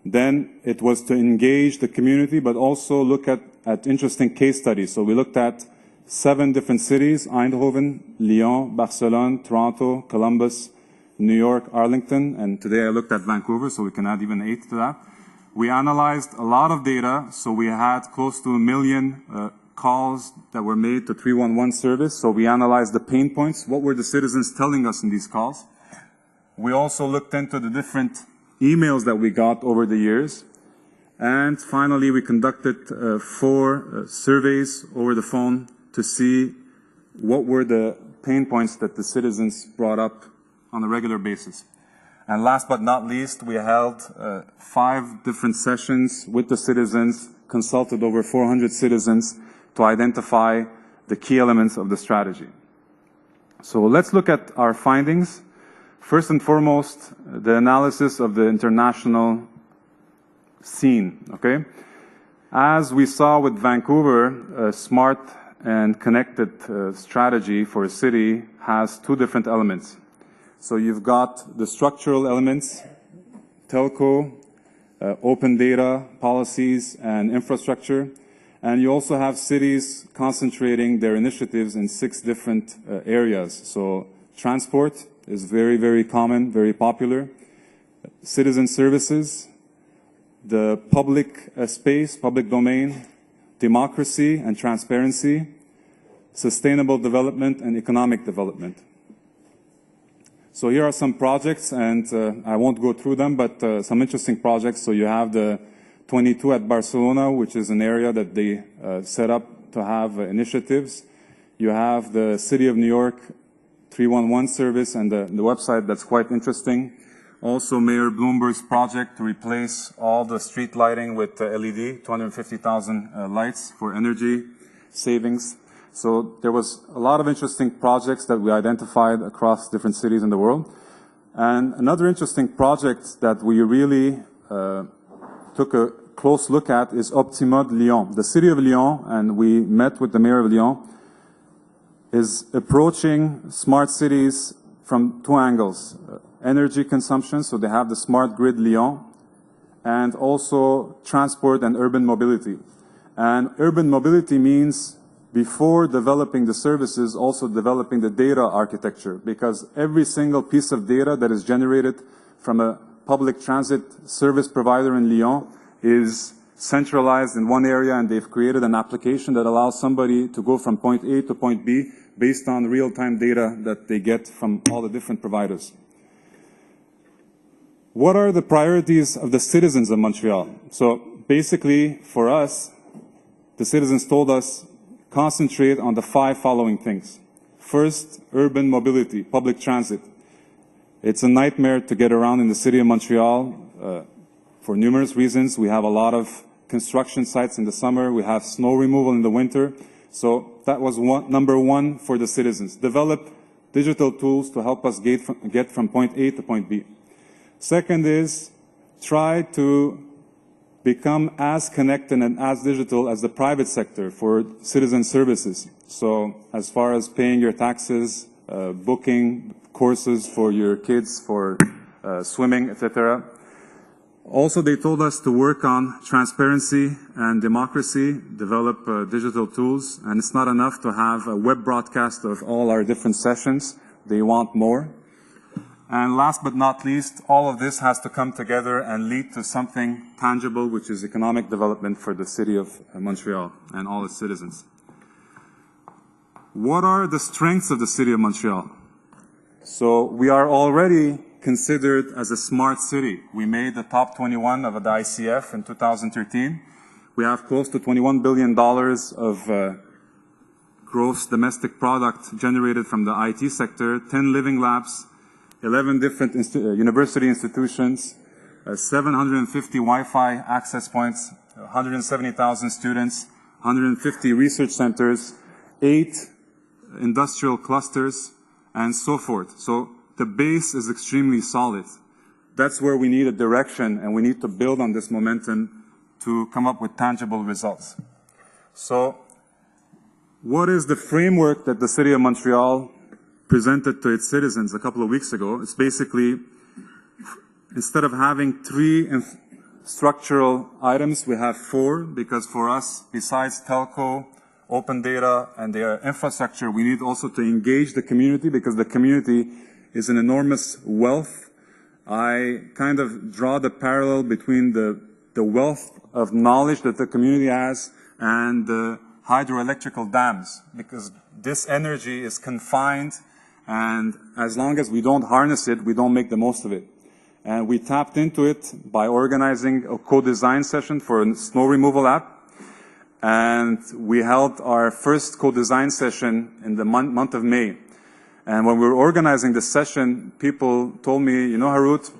F: Then it was to engage the community, but also look at interesting case studies. So we looked at 7 different cities, Eindhoven, Lyon, Barcelona, Toronto, Columbus, New York, Arlington, and today I looked at Vancouver, so we can add even 8 to that. We analyzed a lot of data, so we had close to 1 million calls that were made to 311 service, so we analyzed the pain points. What were the citizens telling us in these calls? We also looked into the different emails that we got over the years. And finally, we conducted 4 surveys over the phone to see what were the pain points that the citizens brought up on a regular basis. And last but not least, we held 5 different sessions with the citizens, consulted over 400 citizens to identify the key elements of the strategy. So let's look at our findings. First and foremost, the analysis of the international scene, okay? As we saw with Vancouver, a smart and connected strategy for a city has 2 different elements. So you've got the structural elements, telco, open data, policies, and infrastructure. And you also have cities concentrating their initiatives in 6 different areas. So transport is very, very common, very popular. Citizen services, the public space, public domain, democracy and transparency, sustainable development, and economic development. So here are some projects, and I won't go through them, but some interesting projects. So you have the 22 at Barcelona, which is an area that they set up to have initiatives. You have the City of New York 311 service and the website that's quite interesting. Also, Mayor Bloomberg's project to replace all the street lighting with LED, 250,000 lights for energy savings. So there was a lot of interesting projects that we identified across different cities in the world. And another interesting project that we really took a close look at is Optima de Lyon. The city of Lyon, and we met with the mayor of Lyon, is approaching smart cities from two angles. Energy consumption, so they have the smart grid Lyon, and also transport and urban mobility. And urban mobility means, before developing the services, also developing the data architecture, because every single piece of data that is generated from a public transit service provider in Lyon is centralized in one area, and they've created an application that allows somebody to go from point A to point B based on real-time data that they get from all the different providers. What are the priorities of the citizens of Montreal? So basically, for us, the citizens told us, concentrate on the 5 following things. First, urban mobility, public transit. It's a nightmare to get around in the city of Montreal for numerous reasons. We have a lot of construction sites in the summer. We have snow removal in the winter. So that was number one for the citizens. Develop digital tools to help us get from point A to point B. Second is, try to become as connected and as digital as the private sector for citizen services. So as far as paying your taxes, booking courses for your kids for swimming, etc. Also, they told us to work on transparency and democracy, develop digital tools, and it's not enough to have a web broadcast of all our different sessions. They want more. And last but not least, all of this has to come together and lead to something tangible, which is economic development for the city of Montreal and all its citizens. What are the strengths of the city of Montreal? So we are already considered as a smart city. We made the top 21 of the ICF in 2013. We have close to $21 billion of gross domestic product generated from the IT sector, 10 living labs, 11 different university institutions, 750 Wi-Fi access points, 170,000 students, 150 research centers, 8 industrial clusters, and so forth. So the base is extremely solid. That's where we need a direction, and we need to build on this momentum to come up with tangible results. So what is the framework that the City of Montreal presented to its citizens a couple of weeks ago? It's basically, instead of having 3 structural items, we have 4, because for us, besides telco, open data, and the infrastructure, we need also to engage the community, because the community is an enormous wealth. I kind of draw the parallel between the wealth of knowledge that the community has and the hydroelectrical dams, because this energy is confined, and as long as we don't harness it, we don't make the most of it. And we tapped into it by organizing a co-design session for a snow removal app. And we held our first co-design session in the month of May. And when we were organizing this session, people told me, you know, Harout,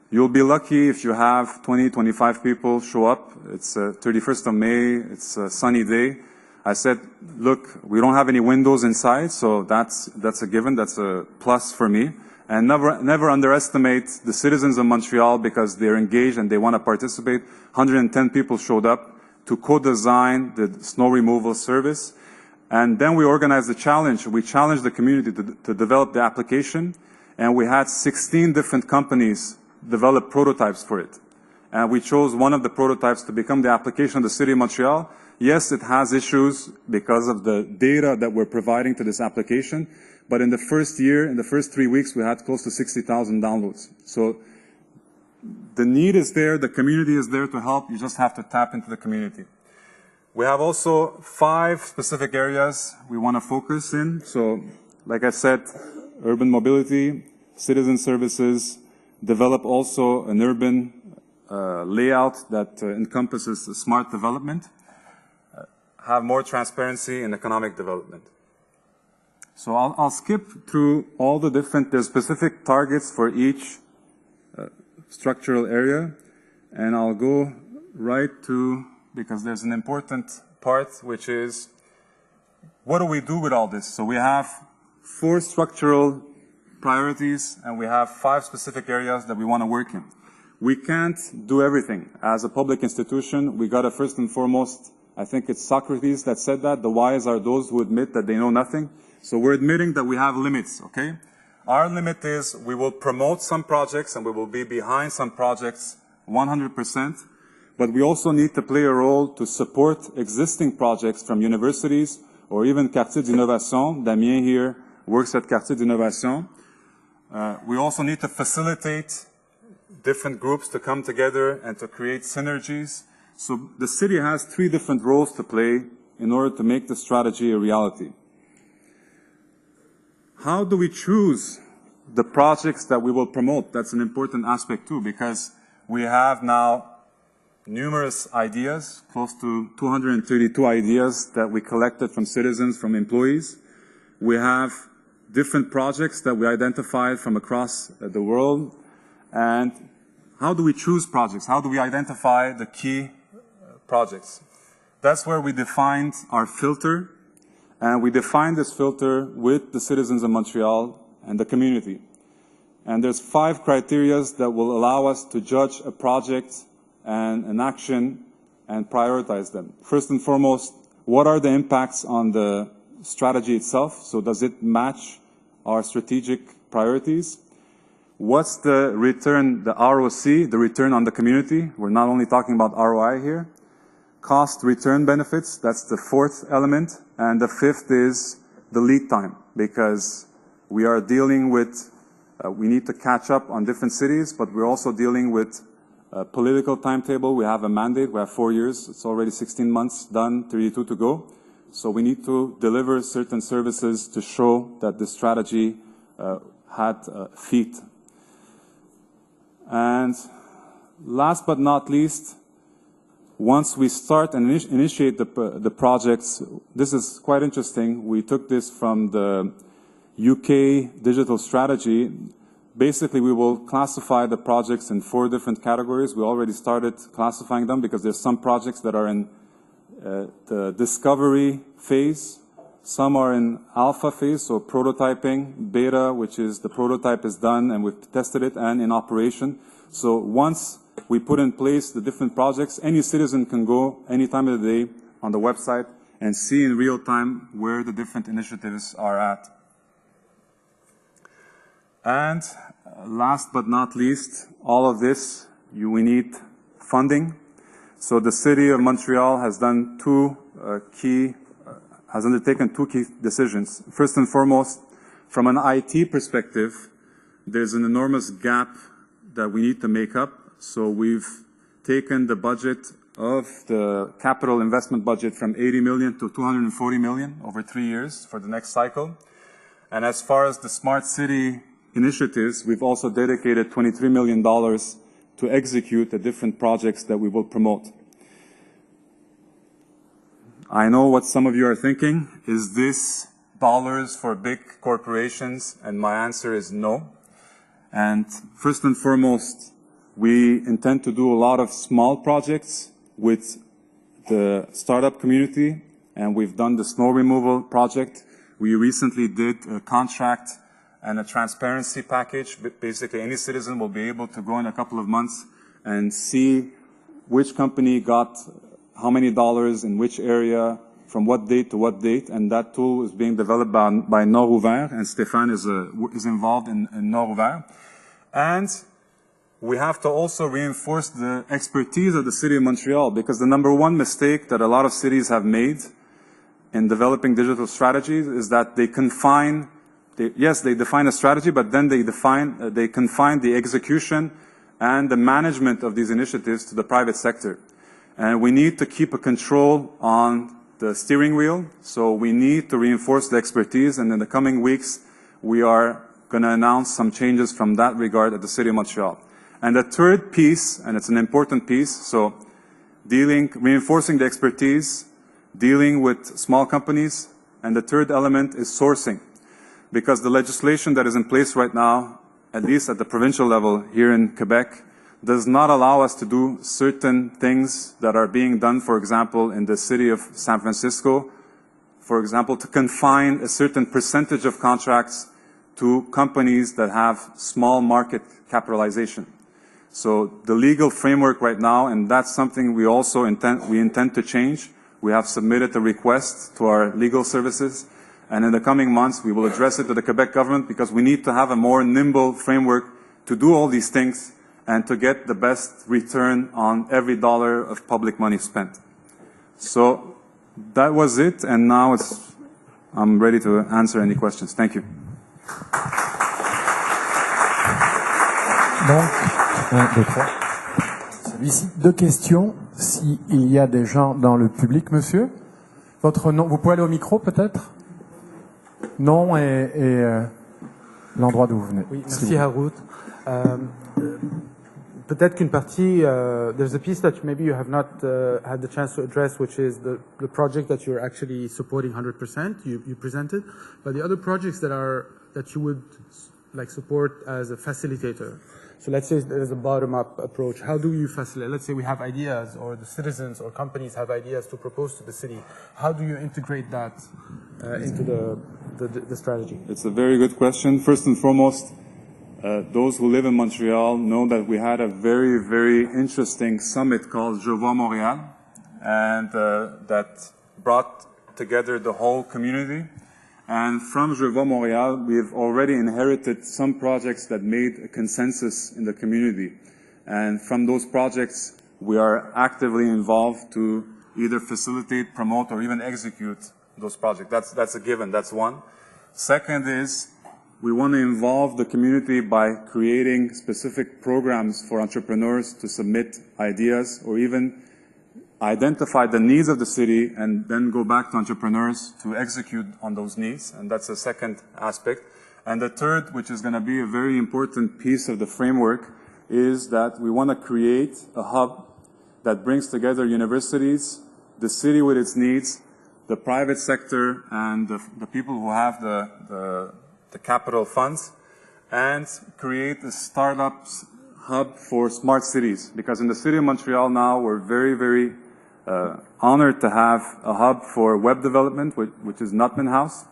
F: you'll be lucky if you have 20, 25 people show up. It's 31st of May, it's a sunny day. I said, look, we don't have any windows inside, so that's a given, that's a plus for me. And never underestimate the citizens of Montreal, because they're engaged and they want to participate. 110 people showed up to co-design the snow removal service. And then we organized the challenge. We challenged the community to develop the application, and we had 16 different companies develop prototypes for it. And we chose one of the prototypes to become the application of the City of Montreal. Yes, it has issues because of the data that we're providing to this application, but in the first year, in the first 3 weeks, we had close to 60,000 downloads. So the need is there, the community is there to help, you just have to tap into the community. We have also 5 specific areas we want to focus in. So, like I said, urban mobility, citizen services, develop also an urban layout that encompasses smart development, have more transparency in economic development. So I'll skip through all the different, there's specific targets for each structural area. And I'll go right to, because there's an important part, which is, what do we do with all this? So we have 4 structural priorities, and we have 5 specific areas that we want to work in. We can't do everything. As a public institution, we got to first and foremost, I think it's Socrates that said that, the wise are those who admit that they know nothing. So we're admitting that we have limits, okay? Our limit is we will promote some projects and we will be behind some projects 100%, but we also need to play a role to support existing projects from universities or even Quartier d'Innovation. Damien here works at Quartier d'Innovation. We also need to facilitate different groups to come together and to create synergies. So the city has 3 different roles to play in order to make the strategy a reality. How do we choose the projects that we will promote? That's an important aspect too, because we have now numerous ideas, close to 232 ideas that we collected from citizens, from employees. We have different projects that we identified from across the world. And how do we choose projects? How do we identify the key projects? That's where we defined our filter. And we defined this filter with the citizens of Montreal and the community. And there's 5 criteria that will allow us to judge a project and an action and prioritize them. First and foremost, what are the impacts on the strategy itself? So does it match our strategic priorities? What's the return, the ROC, the return on the community? We're not only talking about ROI here. Cost return benefits, that's the 4th element. And the 5th is the lead time, because we are dealing with, we need to catch up on different cities, but we're also dealing with a political timetable. We have a mandate, we have 4 years, it's already 16 months done, 32 to go. So we need to deliver certain services to show that the strategy had feet. And last but not least, once we start and initiate the projects, this is quite interesting. We took this from the UK digital strategy. Basically, we will classify the projects in 4 different categories. We already started classifying them because there's some projects that are in the discovery phase. Some are in alpha phase, so prototyping, beta, which is the prototype is done and we've tested it, and in operation. So once we put in place the different projects, any citizen can go any time of the day on the website and see in real time where the different initiatives are at. And last but not least, all of this, we need funding. So the city of Montreal has done has undertaken 2 key decisions. First and foremost, from an IT perspective, there's an enormous gap that we need to make up. So we've taken the budget of the capital investment budget from 80 million to 240 million over 3 years for the next cycle. And as far as the smart city initiatives, we've also dedicated $23 million to execute the different projects that we will promote. I know what some of you are thinking. Is this dollars for big corporations? And my answer is no. And first and foremost, we intend to do a lot of small projects with the startup community, and we've done the snow removal project. We recently did a contract and a transparency package. Basically, any citizen will be able to go in a couple of months and see which company got how many dollars in which area, from what date to what date, and that tool is being developed by Nord-Ouvert, and Stéphane is involved in Nord-Ouvert. And we have to also reinforce the expertise of the city of Montreal, because the #1 mistake that a lot of cities have made in developing digital strategies is that they confine, yes, they define a strategy, but then they confine the execution and the management of these initiatives to the private sector. And we need to keep a control on the steering wheel, so we need to reinforce the expertise, and in the coming weeks, we are going to announce some changes from that regard at the City of Montreal. And the 3rd piece, and it's an important piece, so reinforcing the expertise, dealing with small companies, and the 3rd element is sourcing. Because the legislation that is in place right now, at least at the provincial level here in Quebec, does not allow us to do certain things that are being done, for example, in the city of San Francisco, for example, to confine a certain percentage of contracts to companies that have small market capitalization. So the legal framework right now, and that's something we also intend to change. We have submitted a request to our legal services, and in the coming months we will address it to the Quebec government, because we need to have a more nimble framework to do all these things and to get the best return on every dollar of public money spent. So that was it, and now I'm ready to answer any questions. Thank you.
E: Donc, 1, 2, 3. Celui-ci, 2 questions. S'il y a des gens dans le public, monsieur. Votre nom, vous pouvez aller au micro peut-être? Nom et l'endroit d'où vous venez.
G: Oui, merci Harout. Peut-être qu'une partie, there's a piece that maybe you have not had the chance to address, which is the project that you're actually supporting 100%, you presented, but the other projects that you would like support as a facilitator. So let's say there's a bottom-up approach. How do you facilitate? Let's say we have ideas, or the citizens or companies have ideas to propose to the city. How do you integrate that into the strategy?
F: It's a very good question. First and foremost, those who live in Montreal know that we had a very, very interesting summit called Je vois Montréal, and that brought together the whole community. And from Je vois Montréal, we've already inherited some projects that made a consensus in the community. And from those projects, we are actively involved to either facilitate, promote, or even execute those projects. That's a given, that's one. Second is, we want to involve the community by creating specific programs for entrepreneurs to submit ideas or even identify the needs of the city and then go back to entrepreneurs to execute on those needs. And that's the second aspect. And the third, which is going to be a very important piece of the framework, is that we want to create a hub that brings together universities, the city with its needs, the private sector, and the people who have the capital funds, and create a startups hub for smart cities. Because in the city of Montreal now, we're very, very honored to have a hub for web development, which is Nutman House.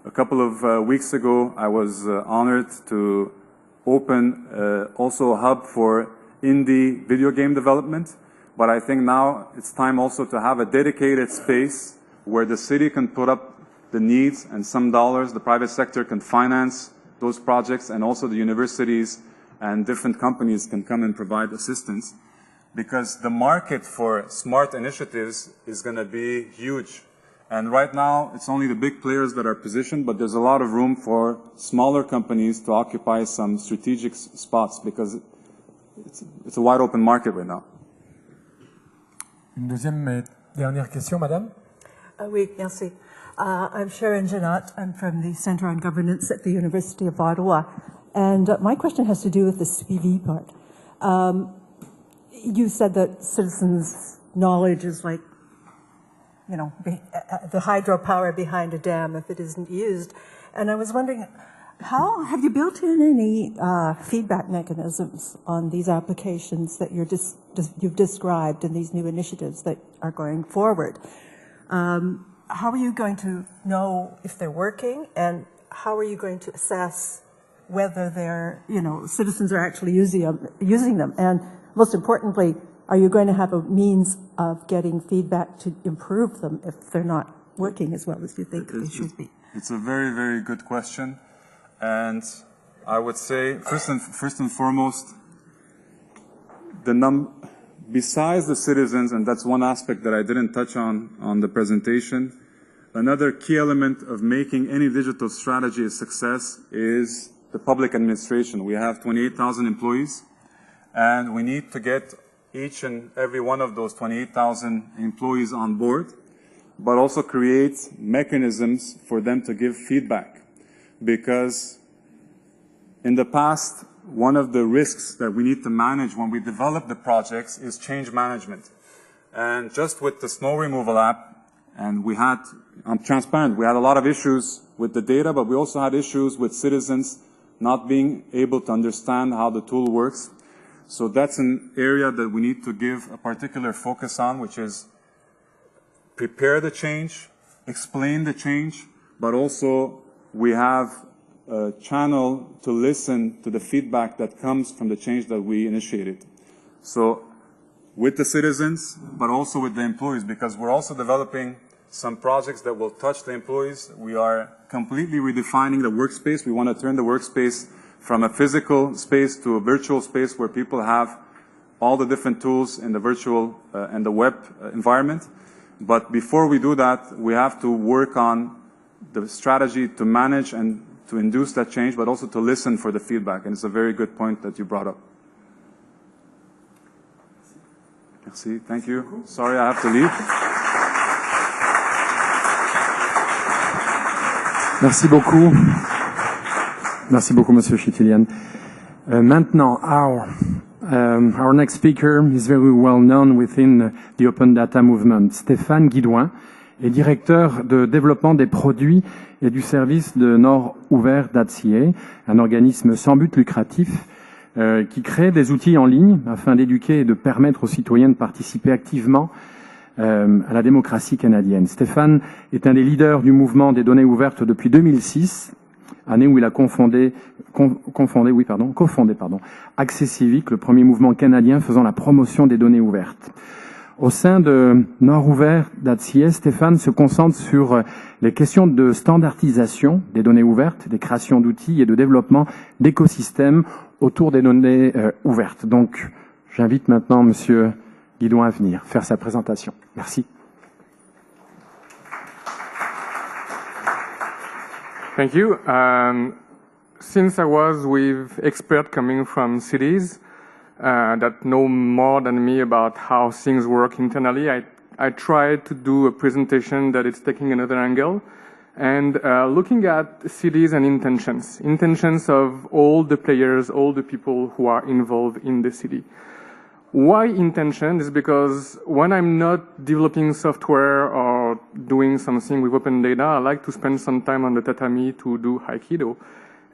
F: A couple of weeks ago, I was honored to open also a hub for indie video game development. But I think now it's time also to have a dedicated space where the city can put up the needs and some dollars, the private sector can finance those projects, and also the universities and different companies can come and provide assistance. Because the market for smart initiatives is going to be huge. And right now, it's only the big players that are positioned, but there's a lot of room for smaller companies to occupy some strategic spots, because it's a wide open market right now.
E: Une deuxième et dernière question, madame.
H: Oui, merci. I'm Sharon Janot. I'm from the Centre on Governance at the University of Ottawa. And my question has to do with the suivi part. You said that citizens' knowledge is like, you know, the hydropower behind a dam if it isn't used. And I was wondering, how have you built in any feedback mechanisms on these applications that you've described in these new initiatives that are going forward? How are you going to know if they're working, and how are you going to assess whether they're, you know, citizens are actually using them? And most importantly, are you going to have a means of getting feedback to improve them if they're not working as well as you think they should be?
F: It's a very, very good question. And I would say, first and foremost, besides the citizens, and that's one aspect that I didn't touch on the presentation, another key element of making any digital strategy a success is the public administration. We have 28,000 employees, and we need to get each and every one of those 28,000 employees on board, but also create mechanisms for them to give feedback. Because in the past, one of the risks that we need to manage when we develop the projects is change management. And just with the snow removal app, and I'm transparent, we had a lot of issues with the data, but we also had issues with citizens not being able to understand how the tool works. So that's an area that we need to give a particular focus on, which is prepare the change, explain the change, but also we have a channel to listen to the feedback that comes from the change that we initiated. So with the citizens, but also with the employees, because we're also developing some projects that will touch the employees. We are completely redefining the workspace. We want to turn the workspace from a physical space to a virtual space where people have all the different tools in the virtual and the web environment. But before we do that, we have to work on the strategy to manage and to induce that change, but also to listen for the feedback. And it's a very good point that you brought up. Merci. Thank you. Sorry, I have to leave.
B: Merci beaucoup. Merci beaucoup, Monsieur Chitilian. Maintenant, our next speaker is very well known within the open data movement. Stéphane Guidoin est directeur de développement des produits et du service de Nord Ouvert d'ADCA, un organisme sans but lucratif qui crée des outils en ligne afin d'éduquer et de permettre aux citoyens de participer activement à la démocratie canadienne. Stéphane est un des leaders du mouvement des données ouvertes depuis 2006, année où il a cofondé Accès Civique, le premier mouvement canadien faisant la promotion des données ouvertes. Au sein de Nord Ouvert d'ADCA, Stéphane se concentre sur les questions de standardisation des données ouvertes, des créations d'outils et de développement d'écosystèmes autour des données ouvertes. Donc, j'invite maintenant Monsieur Guidoin à venir faire sa présentation. Merci.
I: Thank you. Since I was with experts coming from cities that know more than me about how things work internally, I tried to do a presentation that is taking another angle and looking at cities and intentions of all the players, all the people who are involved in the city. Why intention is because when I'm not developing software or doing something with open data, I like to spend some time on the tatami to do Aikido.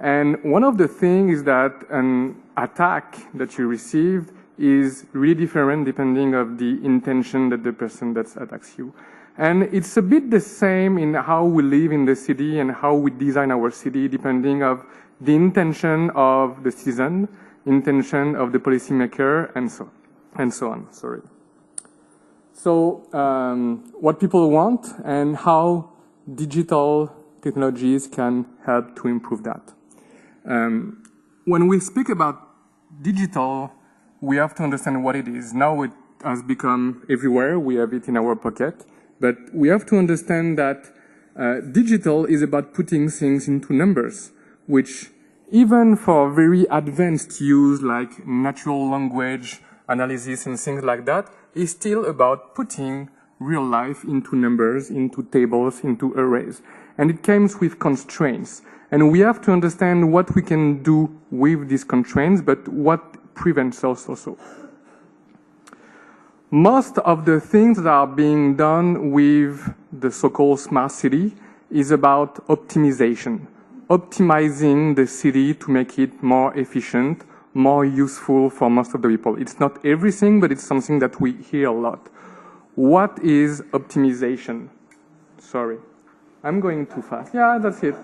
I: And one of the things is that an attack that you received is really different depending of the intention that the person that attacks you. And it's a bit the same in how we live in the city and how we design our city depending of the intention of the citizen, intention of the policymaker, and so on. Sorry. So what people want and how digital technologies can help to improve that. When we speak about digital, we have to understand what it is. Now it has become everywhere. We have it in our pocket. But we have to understand that digital is about putting things into numbers, which even for very advanced use like natural language analysis and things like that, is still about putting real life into numbers, into tables, into arrays. And it comes with constraints. And we have to understand what we can do with these constraints, but what prevents us also. Most of the things that are being done with the so-called smart city is about optimization. Optimizing the city to make it more efficient, more useful for most of the people. It's not everything, but it's something that we hear a lot. What is optimization? Sorry, I'm going too fast. Yeah, that's it.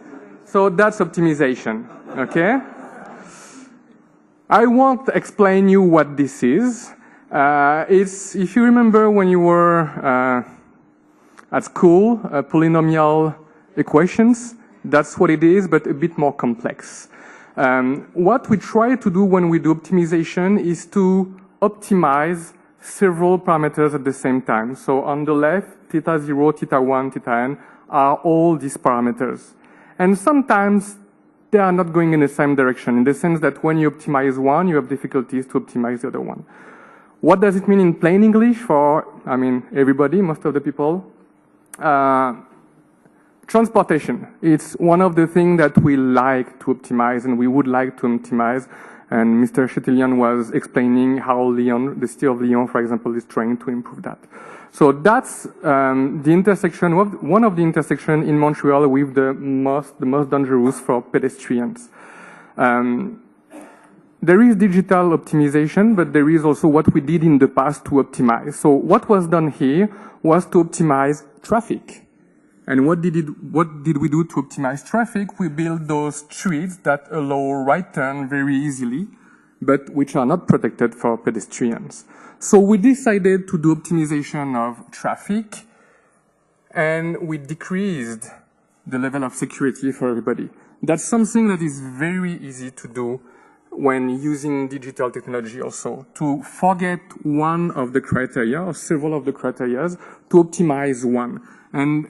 I: So that's optimization, okay? I won't explain you what this is. It's, if you remember when you were at school, polynomial equations, that's what it is, but a bit more complex. What we try to do when we do optimization is to optimize several parameters at the same time. So on the left, theta 0, theta 1, theta n are all these parameters. And sometimes they are not going in the same direction, in the sense that when you optimize one, you have difficulties to optimize the other one. What does it mean in plain English for, I mean, everybody, most of the people? Transportation. It's one of the things that we like to optimize and we would like to optimize. And Mr. Chitilian was explaining how Lyon, the city of Lyon, for example, is trying to improve that. So that's the intersection, one of the intersections in Montreal with the most dangerous for pedestrians. there is digital optimization, but there is also what we did in the past to optimize. So what was done here was to optimize traffic. And what did we do to optimize traffic? We built those streets that allow right turn very easily, but which are not protected for pedestrians. So we decided to do optimization of traffic, and we decreased the level of security for everybody. That's something that is very easy to do when using digital technology also, to forget one of the criteria or several of the criteria to optimize one. And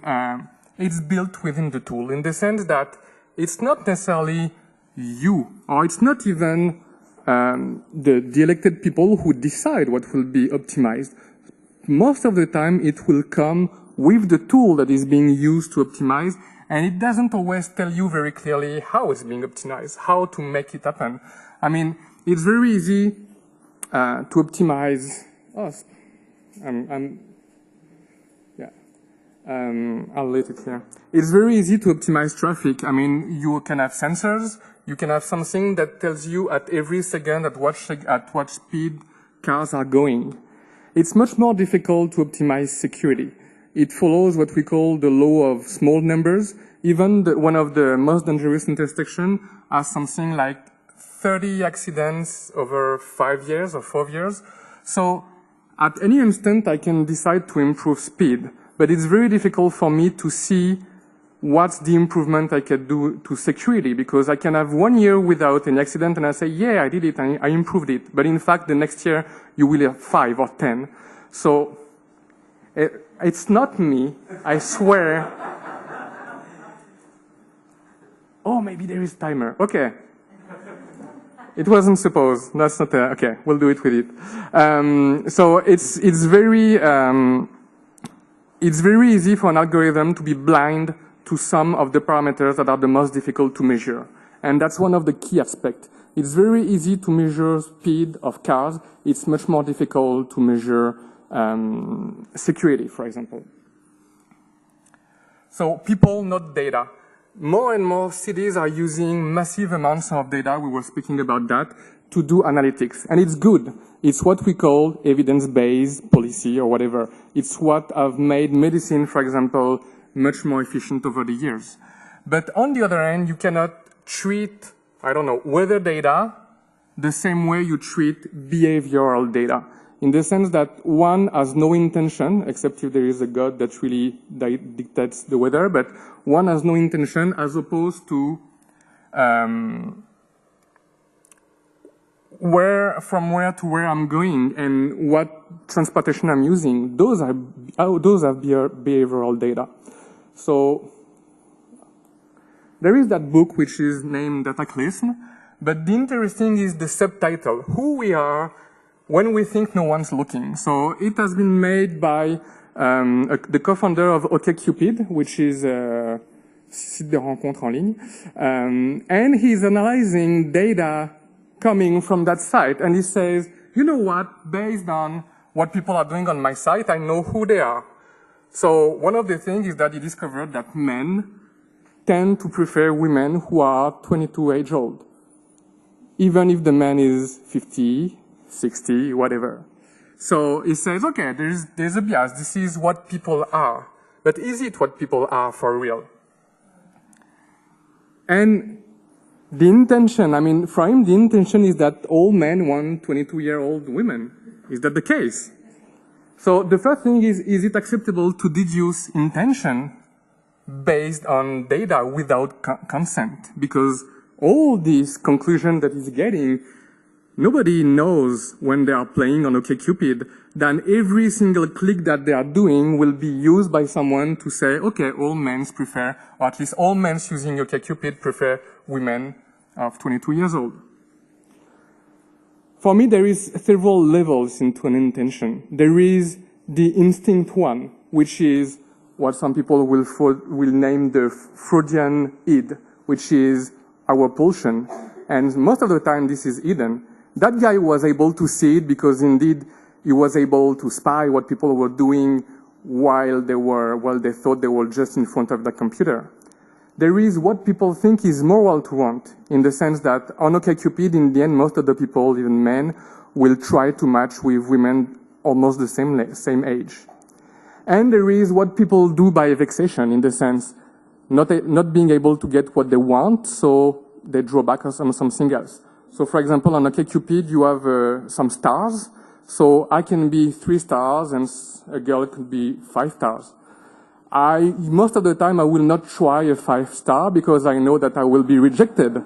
I: it's built within the tool in the sense that it's not necessarily you, or it's not even the elected people who decide what will be optimized. Most of the time it will come with the tool that is being used to optimize, and it doesn't always tell you very clearly how it's being optimized, how to make it happen. I mean, it's very easy to optimize. I'll let it here. It's very easy to optimize traffic. I mean, you can have sensors. You can have something that tells you at every second at what speed cars are going. It's much more difficult to optimize security. It follows what we call the law of small numbers. Even one of the most dangerous intersections has something like 30 accidents over 5 years or 4 years. So at any instant, I can decide to improve speed. But it's very difficult for me to see what's the improvement I can do to security, because I can have 1 year without an accident and I say, yeah, I did it, I improved it. But in fact, the next year, you will have 5 or 10. So it's not me, I swear. Oh, maybe there is timer. Okay. It wasn't supposed. That's not okay. We'll do it with it. So it's very easy for an algorithm to be blind to some of the parameters that are the most difficult to measure, and that's one of the key aspects. It's very easy to measure speed of cars. It's much more difficult to measure security, for example. So people, not data. More and more cities are using massive amounts of data, we were speaking about that, to do analytics. And it's good. It's what we call evidence-based policy or whatever. It's what have made medicine, for example, much more efficient over the years. But on the other hand, you cannot treat, I don't know, weather data the same way you treat behavioral data. In the sense that one has no intention, except if there is a God that really dictates the weather, but one has no intention as opposed to from where to where I'm going and what transportation I'm using. Those are behavioral data. So there is that book which is named Cataclysm, but the interesting is the subtitle, Who We Are When We Think No One's Looking. So it has been made by the co-founder of OkCupid, which is a site de rencontre en ligne. And he's analyzing data coming from that site. And he says, you know what, based on what people are doing on my site, I know who they are. So one of the things is that he discovered that men tend to prefer women who are 22 years old, even if the man is 50, 60, whatever. So he says, okay, there's a bias. This is what people are. But is it what people are for real? And the intention, I mean, for him, the intention is that all men want 22-year-old women. Is that the case? So the first thing is it acceptable to deduce intention based on data without consent? Because all these conclusions that he's getting, nobody knows when they are playing on OkCupid, then every single click that they are doing will be used by someone to say, okay, all men prefer, or at least all men using OkCupid prefer women of 22 years old. For me, there is several levels into an intention. There is the instinct one, which is what some people will name the Freudian id, which is our pulsion. And most of the time, this is hidden. That guy was able to see it because indeed he was able to spy what people were doing while they thought they were just in front of the computer. There is what people think is moral to want, in the sense that on OkCupid, in the end, most of the people, even men, will try to match with women almost the same age. And there is what people do by vexation, in the sense not being able to get what they want, so they draw back on something else. So, for example, on OkCupid, you have some stars. So I can be 3 stars, and a girl could be 5 stars. Most of the time, I will not try a 5-star because I know that I will be rejected.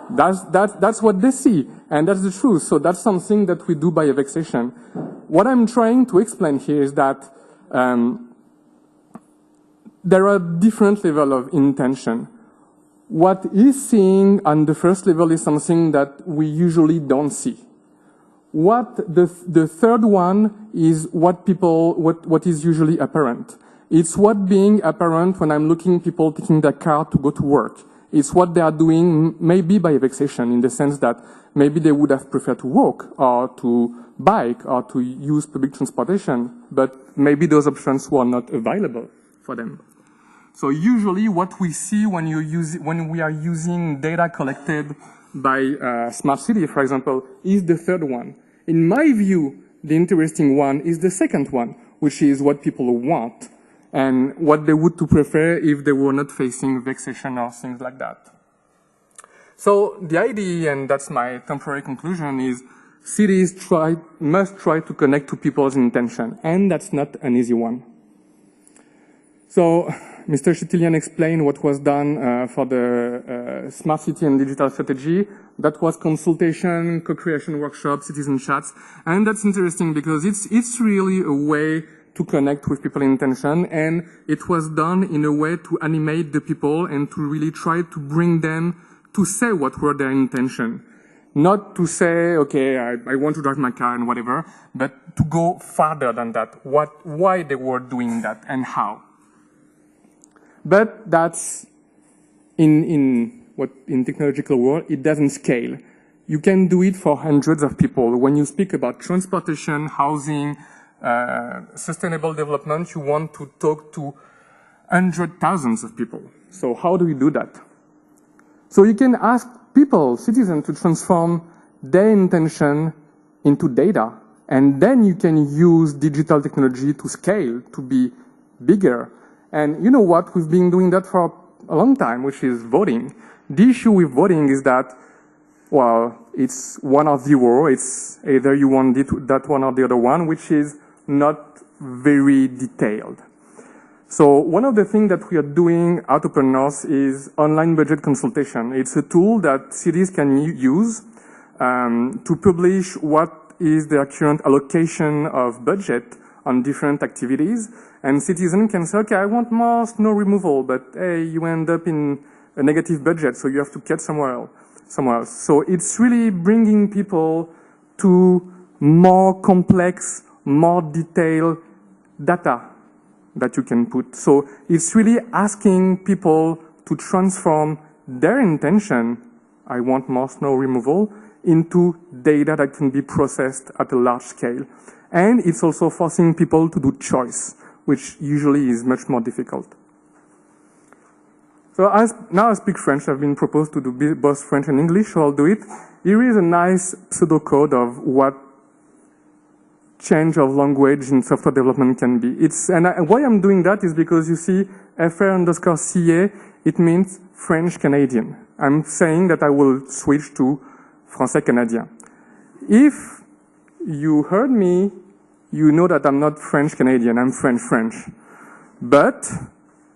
I: That's what they see, and that's the truth. So that's something that we do by vexation. What I'm trying to explain here is that there are different levels of intention. What is seen on the first level is something that we usually don't see. The third one is what is usually apparent. It's what being apparent when I'm looking people taking their car to go to work. It's what they are doing maybe by vexation, in the sense that maybe they would have preferred to walk or to bike or to use public transportation, but maybe those options were not available for them. So usually what we see when we are using data collected by Smart City, for example, is the third one. In my view, the interesting one is the second one, which is what people want and what they would to prefer if they were not facing vexation or things like that. So the idea, and that's my temporary conclusion, is cities must try to connect to people's intention, and that's not an easy one. So Mr. Chitilian explained what was done for the Smart City and Digital Strategy. That was consultation, co-creation workshop, citizen chats, and that's interesting because it's really a way to connect with people in intention, and it was done in a way to animate the people and to really try to bring them to say what were their intention. Not to say, okay, I want to drive my car and whatever, but to go farther than that, why they were doing that and how. But that's in technological world, it doesn't scale. You can do it for hundreds of people. When you speak about transportation, housing, sustainable development, you want to talk to hundreds of thousands of people. So how do we do that? So you can ask people, citizens, to transform their intention into data, and then you can use digital technology to scale, to be bigger. And you know what? We've been doing that for a long time, which is voting. The issue with voting is that, well, it's 1 or 0. It's either you want that one or the other one, which is not very detailed. So one of the things that we are doing at Open North is online budget consultation. It's a tool that cities can use to publish what is their current allocation of budget on different activities. And citizens can say, okay, I want more snow removal, but hey, you end up in a negative budget, so you have to cut somewhere else. So it's really bringing people to more complex, more detailed data that you can put. So it's really asking people to transform their intention, I want more snow removal, into data that can be processed at a large scale. And it's also forcing people to do choice, which usually is much more difficult. So now I speak French. I've been proposed to do both French and English, so I'll do it. Here is a nice pseudocode of what change of language in software development can be. Why I'm doing that is because you see FR_CA, it means French Canadian. I'm saying that I will switch to Français Canadien. If you heard me, you know that I'm not French Canadian, I'm French. But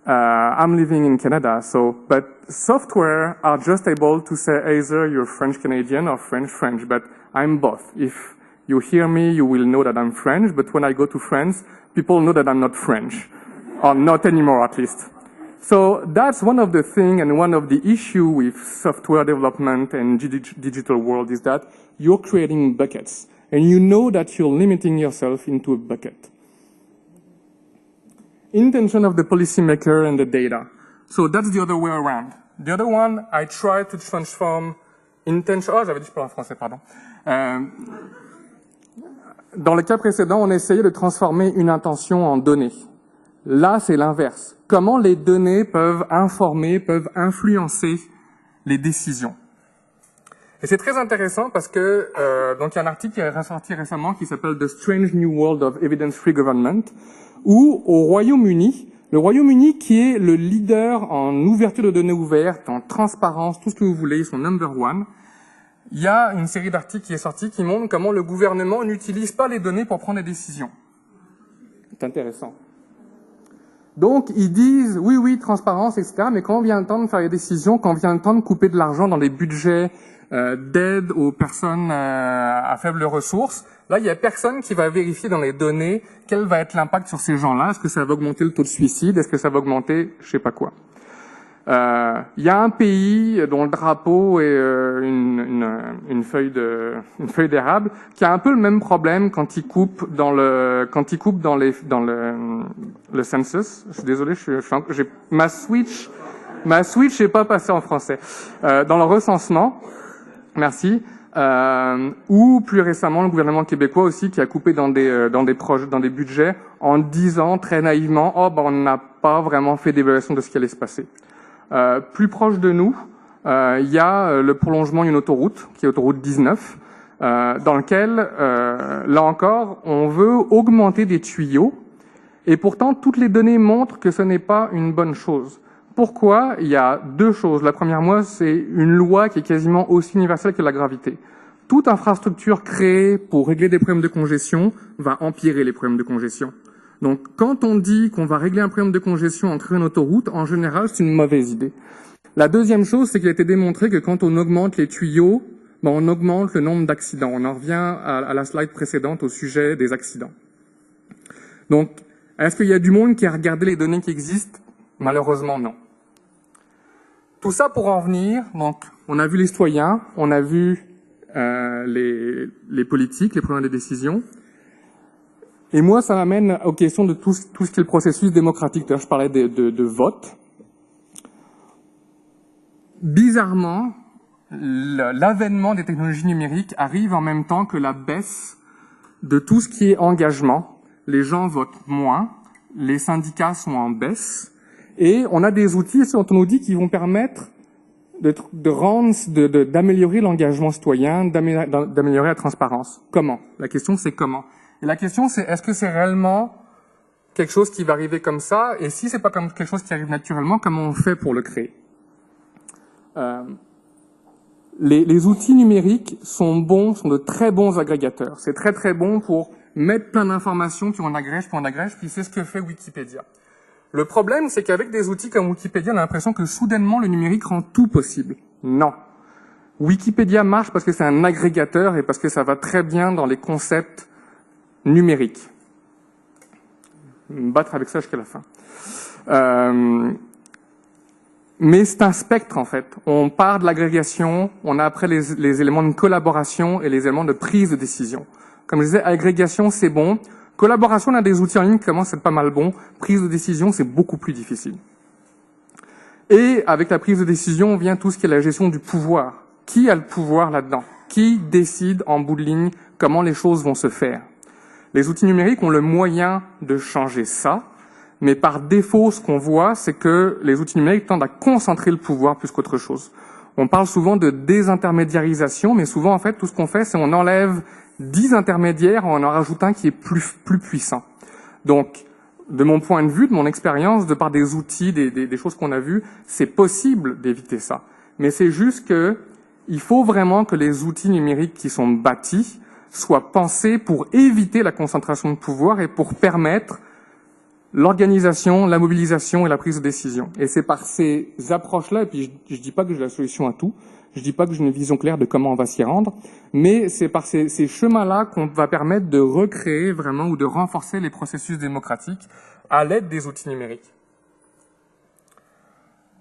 I: I'm living in Canada, but software are just able to say either you're French Canadian or French, but I'm both. If you hear me, you will know that I'm French, but when I go to France, people know that I'm not French, or not anymore at least. So that's one of the things and one of the issue with software development and digital world is that you're creating buckets, and you know that you're limiting yourself into a bucket. Intention of the policymaker and the data. So that's the other way around. The other one, I try to transform intention. Oh, j'avais dit je parle en français, pardon. Dans le cas précédent, on essayait de transformer une intention en données. Là, c'est l'inverse. Comment les données peuvent informer, peuvent influencer les décisions. Et c'est très intéressant parce que donc il y a un article qui est ressorti récemment qui s'appelle The Strange New World of Evidence-Free Government, où au Royaume-Uni, le Royaume-Uni qui est le leader en ouverture de données ouvertes, en transparence, tout ce que vous voulez, ils sont number one, il y a une série d'articles qui est sortie qui montre comment le gouvernement n'utilise pas les données pour prendre des décisions. C'est intéressant. Donc, ils disent, oui, oui, transparence, etc., mais quand vient le temps de faire les décisions, quand vient le temps de couper de l'argent dans les budgets d'aide aux personnes à faibles ressources, là, il y a personne qui va vérifier dans les données quel va être l'impact sur ces gens-là. Est-ce que ça va augmenter le taux de suicide? Est-ce que ça va augmenter je sais pas quoi? Il y a un pays dont le drapeau est une feuille d'érable qui a un peu le même problème quand il coupe dans le census. Je suis désolé, ma Switch n'est pas passée en français. Dans le recensement, merci. Ou plus récemment le gouvernement québécois aussi qui a coupé dans des projets, dans des budgets en disant très naïvement on n'a pas vraiment fait d'évaluation de ce qui allait se passer. Plus proche de nous, il y a le prolongement d'une autoroute, qui est autoroute 19, dans lequel, là encore, on veut augmenter des tuyaux, et pourtant toutes les données montrent que ce n'est pas une bonne chose. Pourquoi? Il y a deux choses. La première, c'est une loi qui est quasiment aussi universelle que la gravité. Toute infrastructure créée pour régler des problèmes de congestion va empirer les problèmes de congestion. Donc, quand on dit qu'on va régler un problème de congestion en créant une autoroute, en général, c'est une mauvaise idée. La deuxième chose, c'est qu'il a été démontré que quand on augmente les tuyaux, on augmente le nombre d'accidents. On en revient à la slide précédente au sujet des accidents. Donc, est-ce qu'il y a du monde qui a regardé les données qui existent? Malheureusement, non. Tout ça pour en venir, donc, on a vu les citoyens, on a vu les politiques, les preneurs des décisions. Et moi, ça m'amène aux questions de tout ce qui est le processus démocratique. D'ailleurs, je parlais de vote. Bizarrement, l'avènement des technologies numériques arrive en même temps que la baisse de tout ce qui est engagement. Les gens votent moins, les syndicats sont en baisse, et on a des outils, dont on nous dit, qui vont permettre d'améliorer l'engagement citoyen, d'améliorer la transparence. Comment? La question, c'est comment? Et la question, c'est est-ce que c'est réellement quelque chose qui va arriver comme ça? Et si c'est pas comme quelque chose qui arrive naturellement, comment on fait pour le créer? Les outils numériques sont de très bons agrégateurs. C'est très très bon pour mettre plein d'informations, puis on agrège, puis c'est ce que fait Wikipédia. Le problème, c'est qu'avec des outils comme Wikipédia, on a l'impression que soudainement le numérique rend tout possible. Non. Wikipédia marche parce que c'est un agrégateur et parce que ça va très bien dans les concepts numérique. Me battre avec ça jusqu'à la fin. Mais c'est un spectre, en fait. On part de l'agrégation, on a après les éléments de collaboration et les éléments de prise de décision. Comme je disais, agrégation, c'est bon. Collaboration, on a des outils en ligne qui commencent à être pas mal bons. Prise de décision, c'est beaucoup plus difficile. Et avec la prise de décision, vient tout ce qui est la gestion du pouvoir. Qui a le pouvoir là-dedans? Qui décide en bout de ligne comment les choses vont se faire? Les outils numériques ont le moyen de changer ça, mais par défaut, ce qu'on voit, c'est que les outils numériques tendent à concentrer le pouvoir plus qu'autre chose. On parle souvent de désintermédiarisation, mais souvent, en fait, tout ce qu'on fait, c'est on enlève 10 intermédiaires en rajoute un qui est plus puissant. Donc, de mon point de vue, de mon expérience, de par des outils, des choses qu'on a vues, c'est possible d'éviter ça. Mais c'est juste que il faut vraiment que les outils numériques qui sont bâtis soient pensés pour éviter la concentration de pouvoir et pour permettre l'organisation, la mobilisation et la prise de décision. Et c'est par ces approches-là, et puis je dis pas que j'ai la solution à tout, je dis pas que j'ai une vision claire de comment on va s'y rendre, mais c'est par ces chemins-là qu'on va permettre de recréer vraiment ou de renforcer les processus démocratiques à l'aide des outils numériques.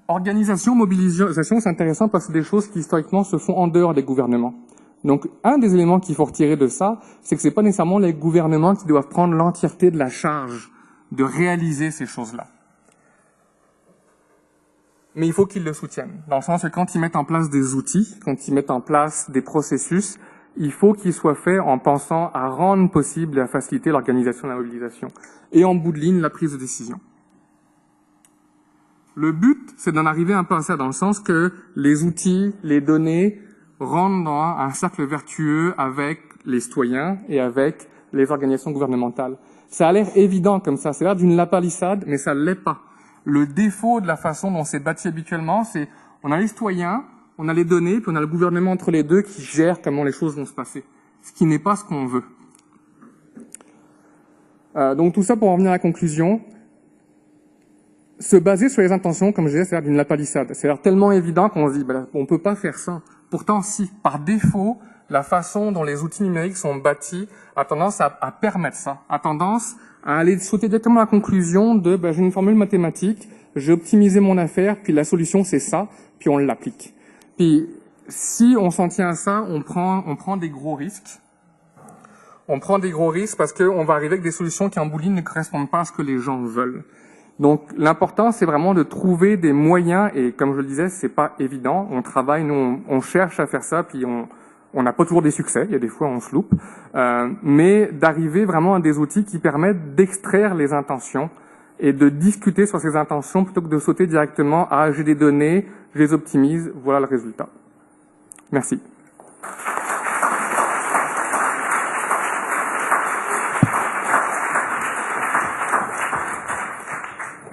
I: Organisation, mobilisation, c'est intéressant parce que c'est des choses qui historiquement se font en dehors des gouvernements. Donc, un des éléments qu'il faut retirer de ça, c'est que c'est pas nécessairement les gouvernements qui doivent prendre l'entièreté de la charge de réaliser ces choses-là. Mais il faut qu'ils le soutiennent. Dans le sens que quand ils mettent en place des outils, quand ils mettent en place des processus, il faut qu'ils soient faits en pensant à rendre possible et à faciliter l'organisation de la mobilisation. Et en bout de ligne, la prise de décision. Le but, c'est d'en arriver un peu à ça, dans le sens que les outils, les données rentrent dans un cercle vertueux avec les citoyens et avec les organisations gouvernementales. Ça a l'air évident comme ça, c'est l'air d'une lapalissade, mais ça l'est pas. Le défaut de la façon dont c'est bâti habituellement, c'est on a les citoyens, on a les données, puis on a le gouvernement entre les deux qui gère comment les choses vont se passer. Ce qui n'est pas ce qu'on veut. Donc tout ça pour en venir à la conclusion. Se baser sur les intentions, comme je disais, c'est l'air d'une lapalissade. C'est l'air tellement évident qu'on se dit, on peut pas faire ça. Pourtant, si, par défaut, la façon dont les outils numériques sont bâtis a tendance à permettre ça, a tendance à aller sauter directement à la conclusion de, j'ai une formule mathématique, j'ai optimisé mon affaire, puis la solution c'est ça, puis on l'applique. Puis, si on s'en tient à ça, on prend des gros risques. On prend des gros risques parce qu'on va arriver avec des solutions qui en bout de ligne ne correspondent pas à ce que les gens veulent. Donc l'important, c'est vraiment de trouver des moyens, et comme je le disais, c'est pas évident. On travaille, nous, on cherche à faire ça, puis on n'a pas toujours des succès. Il y a des fois, on se loupe, mais d'arriver vraiment à des outils qui permettent d'extraire les intentions et de discuter sur ces intentions plutôt que de sauter directement à j'ai des données, je les optimise, voilà le résultat. Merci.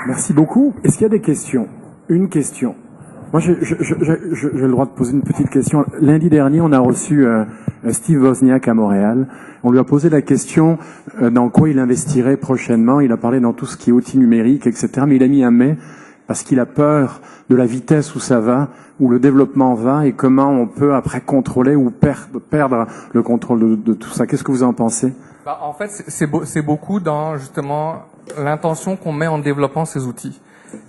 J: Merci beaucoup. Est-ce qu'il y a des questions? Une question. Moi, j'ai le droit de poser une petite question. Lundi dernier, on a reçu Steve Wozniak à Montréal. On lui a posé la question dans quoi il investirait prochainement. Il a parlé dans tout ce qui est outils numériques, etc. Mais il a mis un mais parce qu'il a peur de la vitesse où ça va, où le développement va et comment on peut après contrôler ou perdre le contrôle de tout ça. Qu'est-ce que vous en pensez?
I: En fait, c'est beaucoup dans justement l'intention qu'on met en développant ces outils.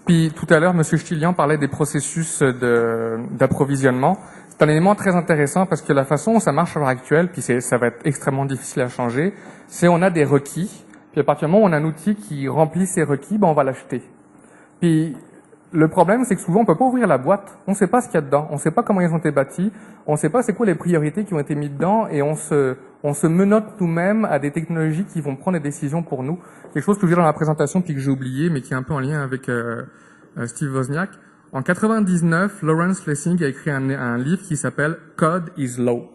I: Puis tout à l'heure, M. Chitilian parlait des processus d'approvisionnement. C'est un élément très intéressant parce que la façon dont ça marche à l'heure actuelle, puis ça va être extrêmement difficile à changer, c'est on a des requis, puis à partir du moment où on a un outil qui remplit ces requis, on va l'acheter. Puis le problème, c'est que souvent, on peut pas ouvrir la boîte. On ne sait pas ce qu'il y a dedans. On ne sait pas comment ils ont été bâtis. On ne sait pas c'est quoi les priorités qui ont été mises dedans et on se menotte nous-mêmes à des technologies qui vont prendre des décisions pour nous. Quelque chose que je dis dans la présentation puis que j'ai oublié, mais qui est un peu en lien avec Steve Wozniak. En 99, Lawrence Lessig a écrit un livre qui s'appelle Code is Law.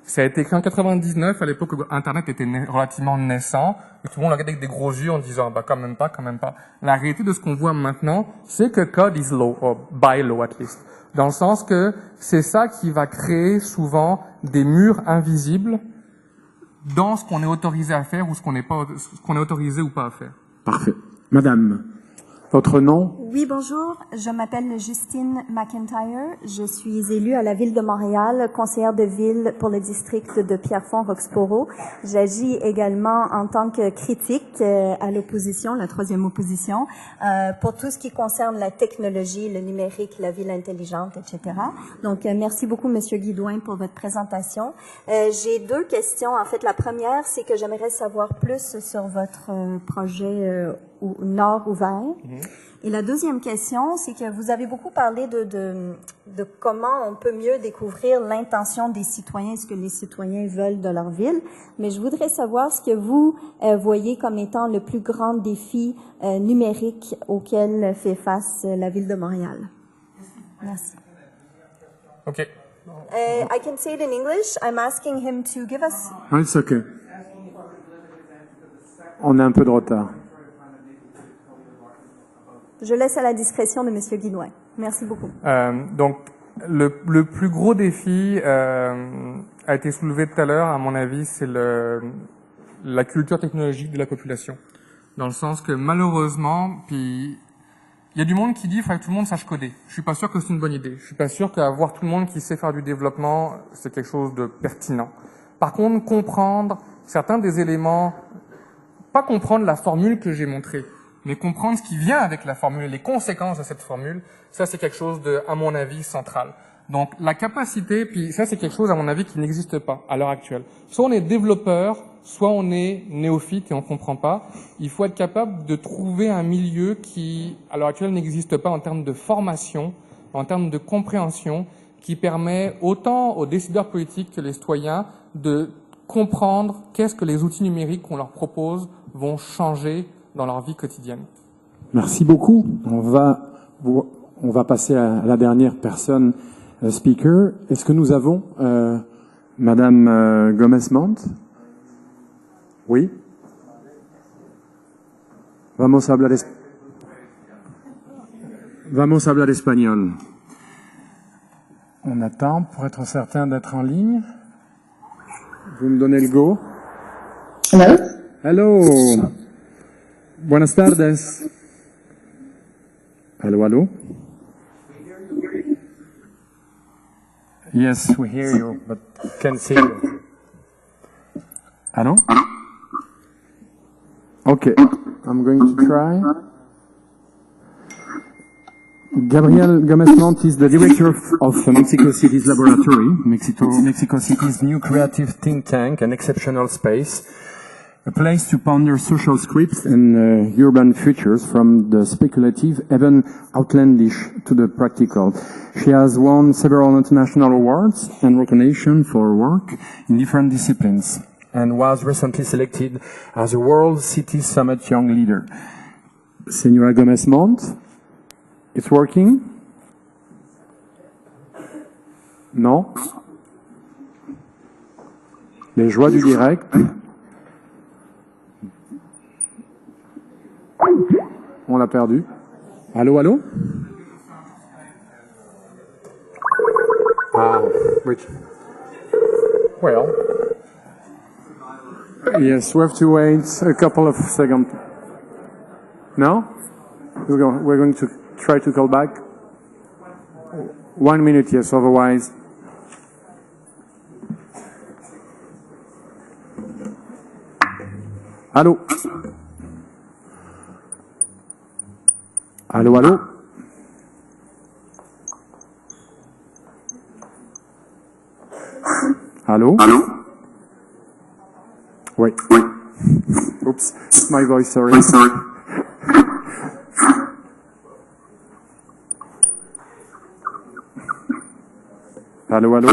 I: Ça a été écrit en 99, à l'époque où Internet était relativement naissant, et tout le monde regardait avec des gros yeux en disant, quand même pas. La réalité de ce qu'on voit maintenant, c'est que code is law, or by law at least. Dans le sens que c'est ça qui va créer souvent des murs invisibles dans ce qu'on est autorisé à faire ou ce qu'on est autorisé ou pas à faire.
J: Parfait. Madame, votre nom?
K: Oui, bonjour. Je m'appelle Justine McIntyre. Je suis élue à la Ville de Montréal, conseillère de ville pour le district de Pierrefonds-Roxboro. J'agis également en tant que critique à l'opposition, la troisième opposition, pour tout ce qui concerne la technologie, le numérique, la ville intelligente, etc. Donc, merci beaucoup, Monsieur Guidoin, pour votre présentation. J'ai deux questions. En fait, la première, c'est que j'aimerais savoir plus sur votre projet Nord ouvert. Et la deuxième question, c'est que vous avez beaucoup parlé de comment on peut mieux découvrir l'intention des citoyens, ce que les citoyens veulent de leur ville. Mais je voudrais savoir ce que vous voyez comme étant le plus grand défi numérique auquel fait face la ville de Montréal. Merci.
I: OK.
K: I can say it in English. I'm asking him to give us...
J: It's okay. On a un peu de retard.
K: Je laisse à la discrétion de Monsieur Guidoin. Merci beaucoup.
I: Donc, le plus gros défi a été soulevé tout à l'heure, à mon avis, c'est la culture technologique de la population. Dans le sens que malheureusement, puis il y a du monde qui dit qu'il faudrait que tout le monde sache coder. Je suis pas sûr que c'est une bonne idée. Je suis pas sûr qu'avoir tout le monde qui sait faire du développement, c'est quelque chose de pertinent. Par contre, comprendre certains des éléments, pas comprendre la formule que j'ai montrée, mais comprendre ce qui vient avec la formule et les conséquences de cette formule, ça c'est quelque chose de, à mon avis, central. Donc la capacité, puis ça c'est quelque chose à mon avis qui n'existe pas à l'heure actuelle. Soit on est développeur, soit on est néophyte et on comprend pas. Il faut être capable de trouver un milieu qui, à l'heure actuelle, n'existe pas en termes de formation, en termes de compréhension, qui permet autant aux décideurs politiques que les citoyens de comprendre qu'est-ce que les outils numériques qu'on leur propose vont changer dans leur vie quotidienne.
J: Merci beaucoup. On va on va passer à la dernière personne speaker. Est-ce que nous avons Madame Gomez-Mont? Oui. Vamos a hablar espagnol. On attend pour être certain d'être en ligne. Vous me donnez le go?
L: Hello?
J: Hello. Buenas tardes. Hello, hello. Yes, we hear you, but can't see you. Hello? Okay, I'm going to try. Gabriel Gomez-Mont is the director of Mexico City's laboratory, Mexico City's new creative think tank, an exceptional space, a place to ponder social scripts and urban futures from the speculative, even outlandish, to the practical. She has won several international awards and recognition for work in different disciplines, and was recently selected as a World City Summit Young Leader. Señora Gomez-Mont, it's working? Non? Les joies du direct. On l'a perdu. Allô, allô? Which? Well. Yes, we have to wait a couple of seconds. No? We're going to try to call back. 1 minute, yes, otherwise. Allô? Allô, allô? Allô? Allô? Wait. Oops, it's my voice, sorry. Allô, allô?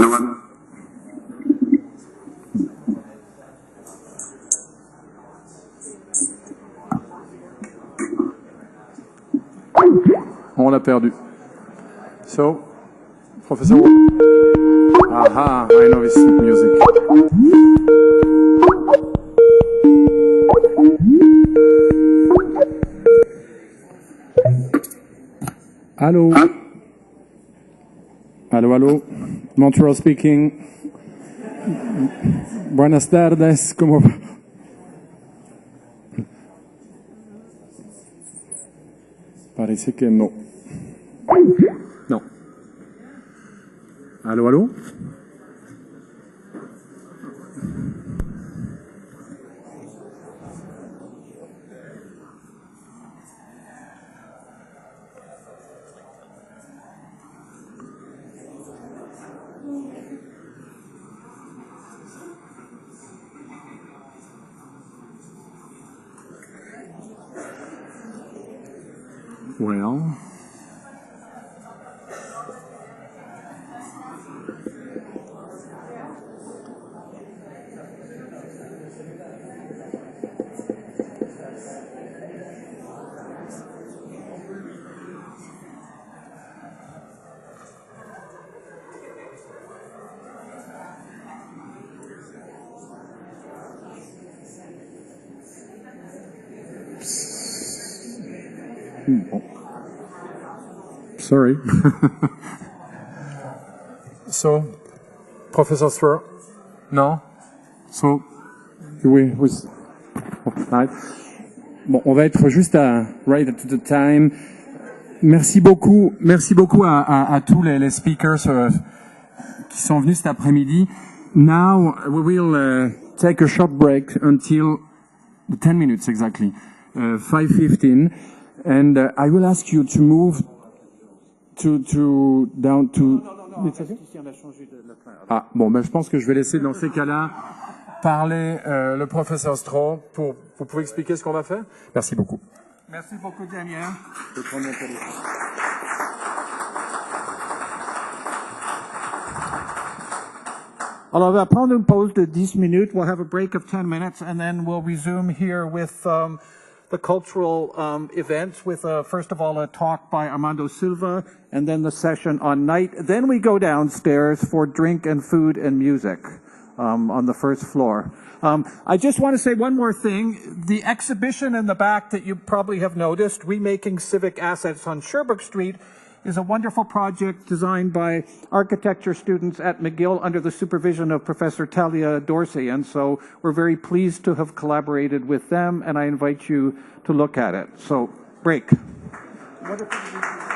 J: On l'a perdu. So, Professor. Aha, I know this music. Allô? Allô, allô? Montreal speaking. Buenas tardes, ¿cómo va? Parece que no. No. Allô, allô? Well, sorry. So, Professor Stroh? No? So, oui, right. Bon, on va être juste à right at the time. Merci beaucoup à tous les speakers qui sont venus cet après-midi. Now we will take a short break until 10 minutes exactly, 5:15, and I will ask you to move to down to. Ah bon, ben je pense que je vais laisser dans ces cas-là parler le professeur Stroh pour. Vous pouvez expliquer ce qu'on va faire? Merci beaucoup.
A: Merci beaucoup, Damien.
J: Je vais prendre mon téléphone.
A: Alors, on va prendre une pause de 10 minutes. We'll have a break of 10 minutes, and then we'll resume here with the cultural events with, first of all, a talk by Armando Silva, and then the session on night. Then we go downstairs for drink and food and music on the first floor. I just want to say one more thing. The exhibition in the back that you probably have noticed, Remaking Civic Assets on Sherbrooke Street, is a wonderful project designed by architecture students at McGill under the supervision of Professor Talia Dorsey. And so we're very pleased to have collaborated with them, and I invite you to look at it. So, break. Wonderful.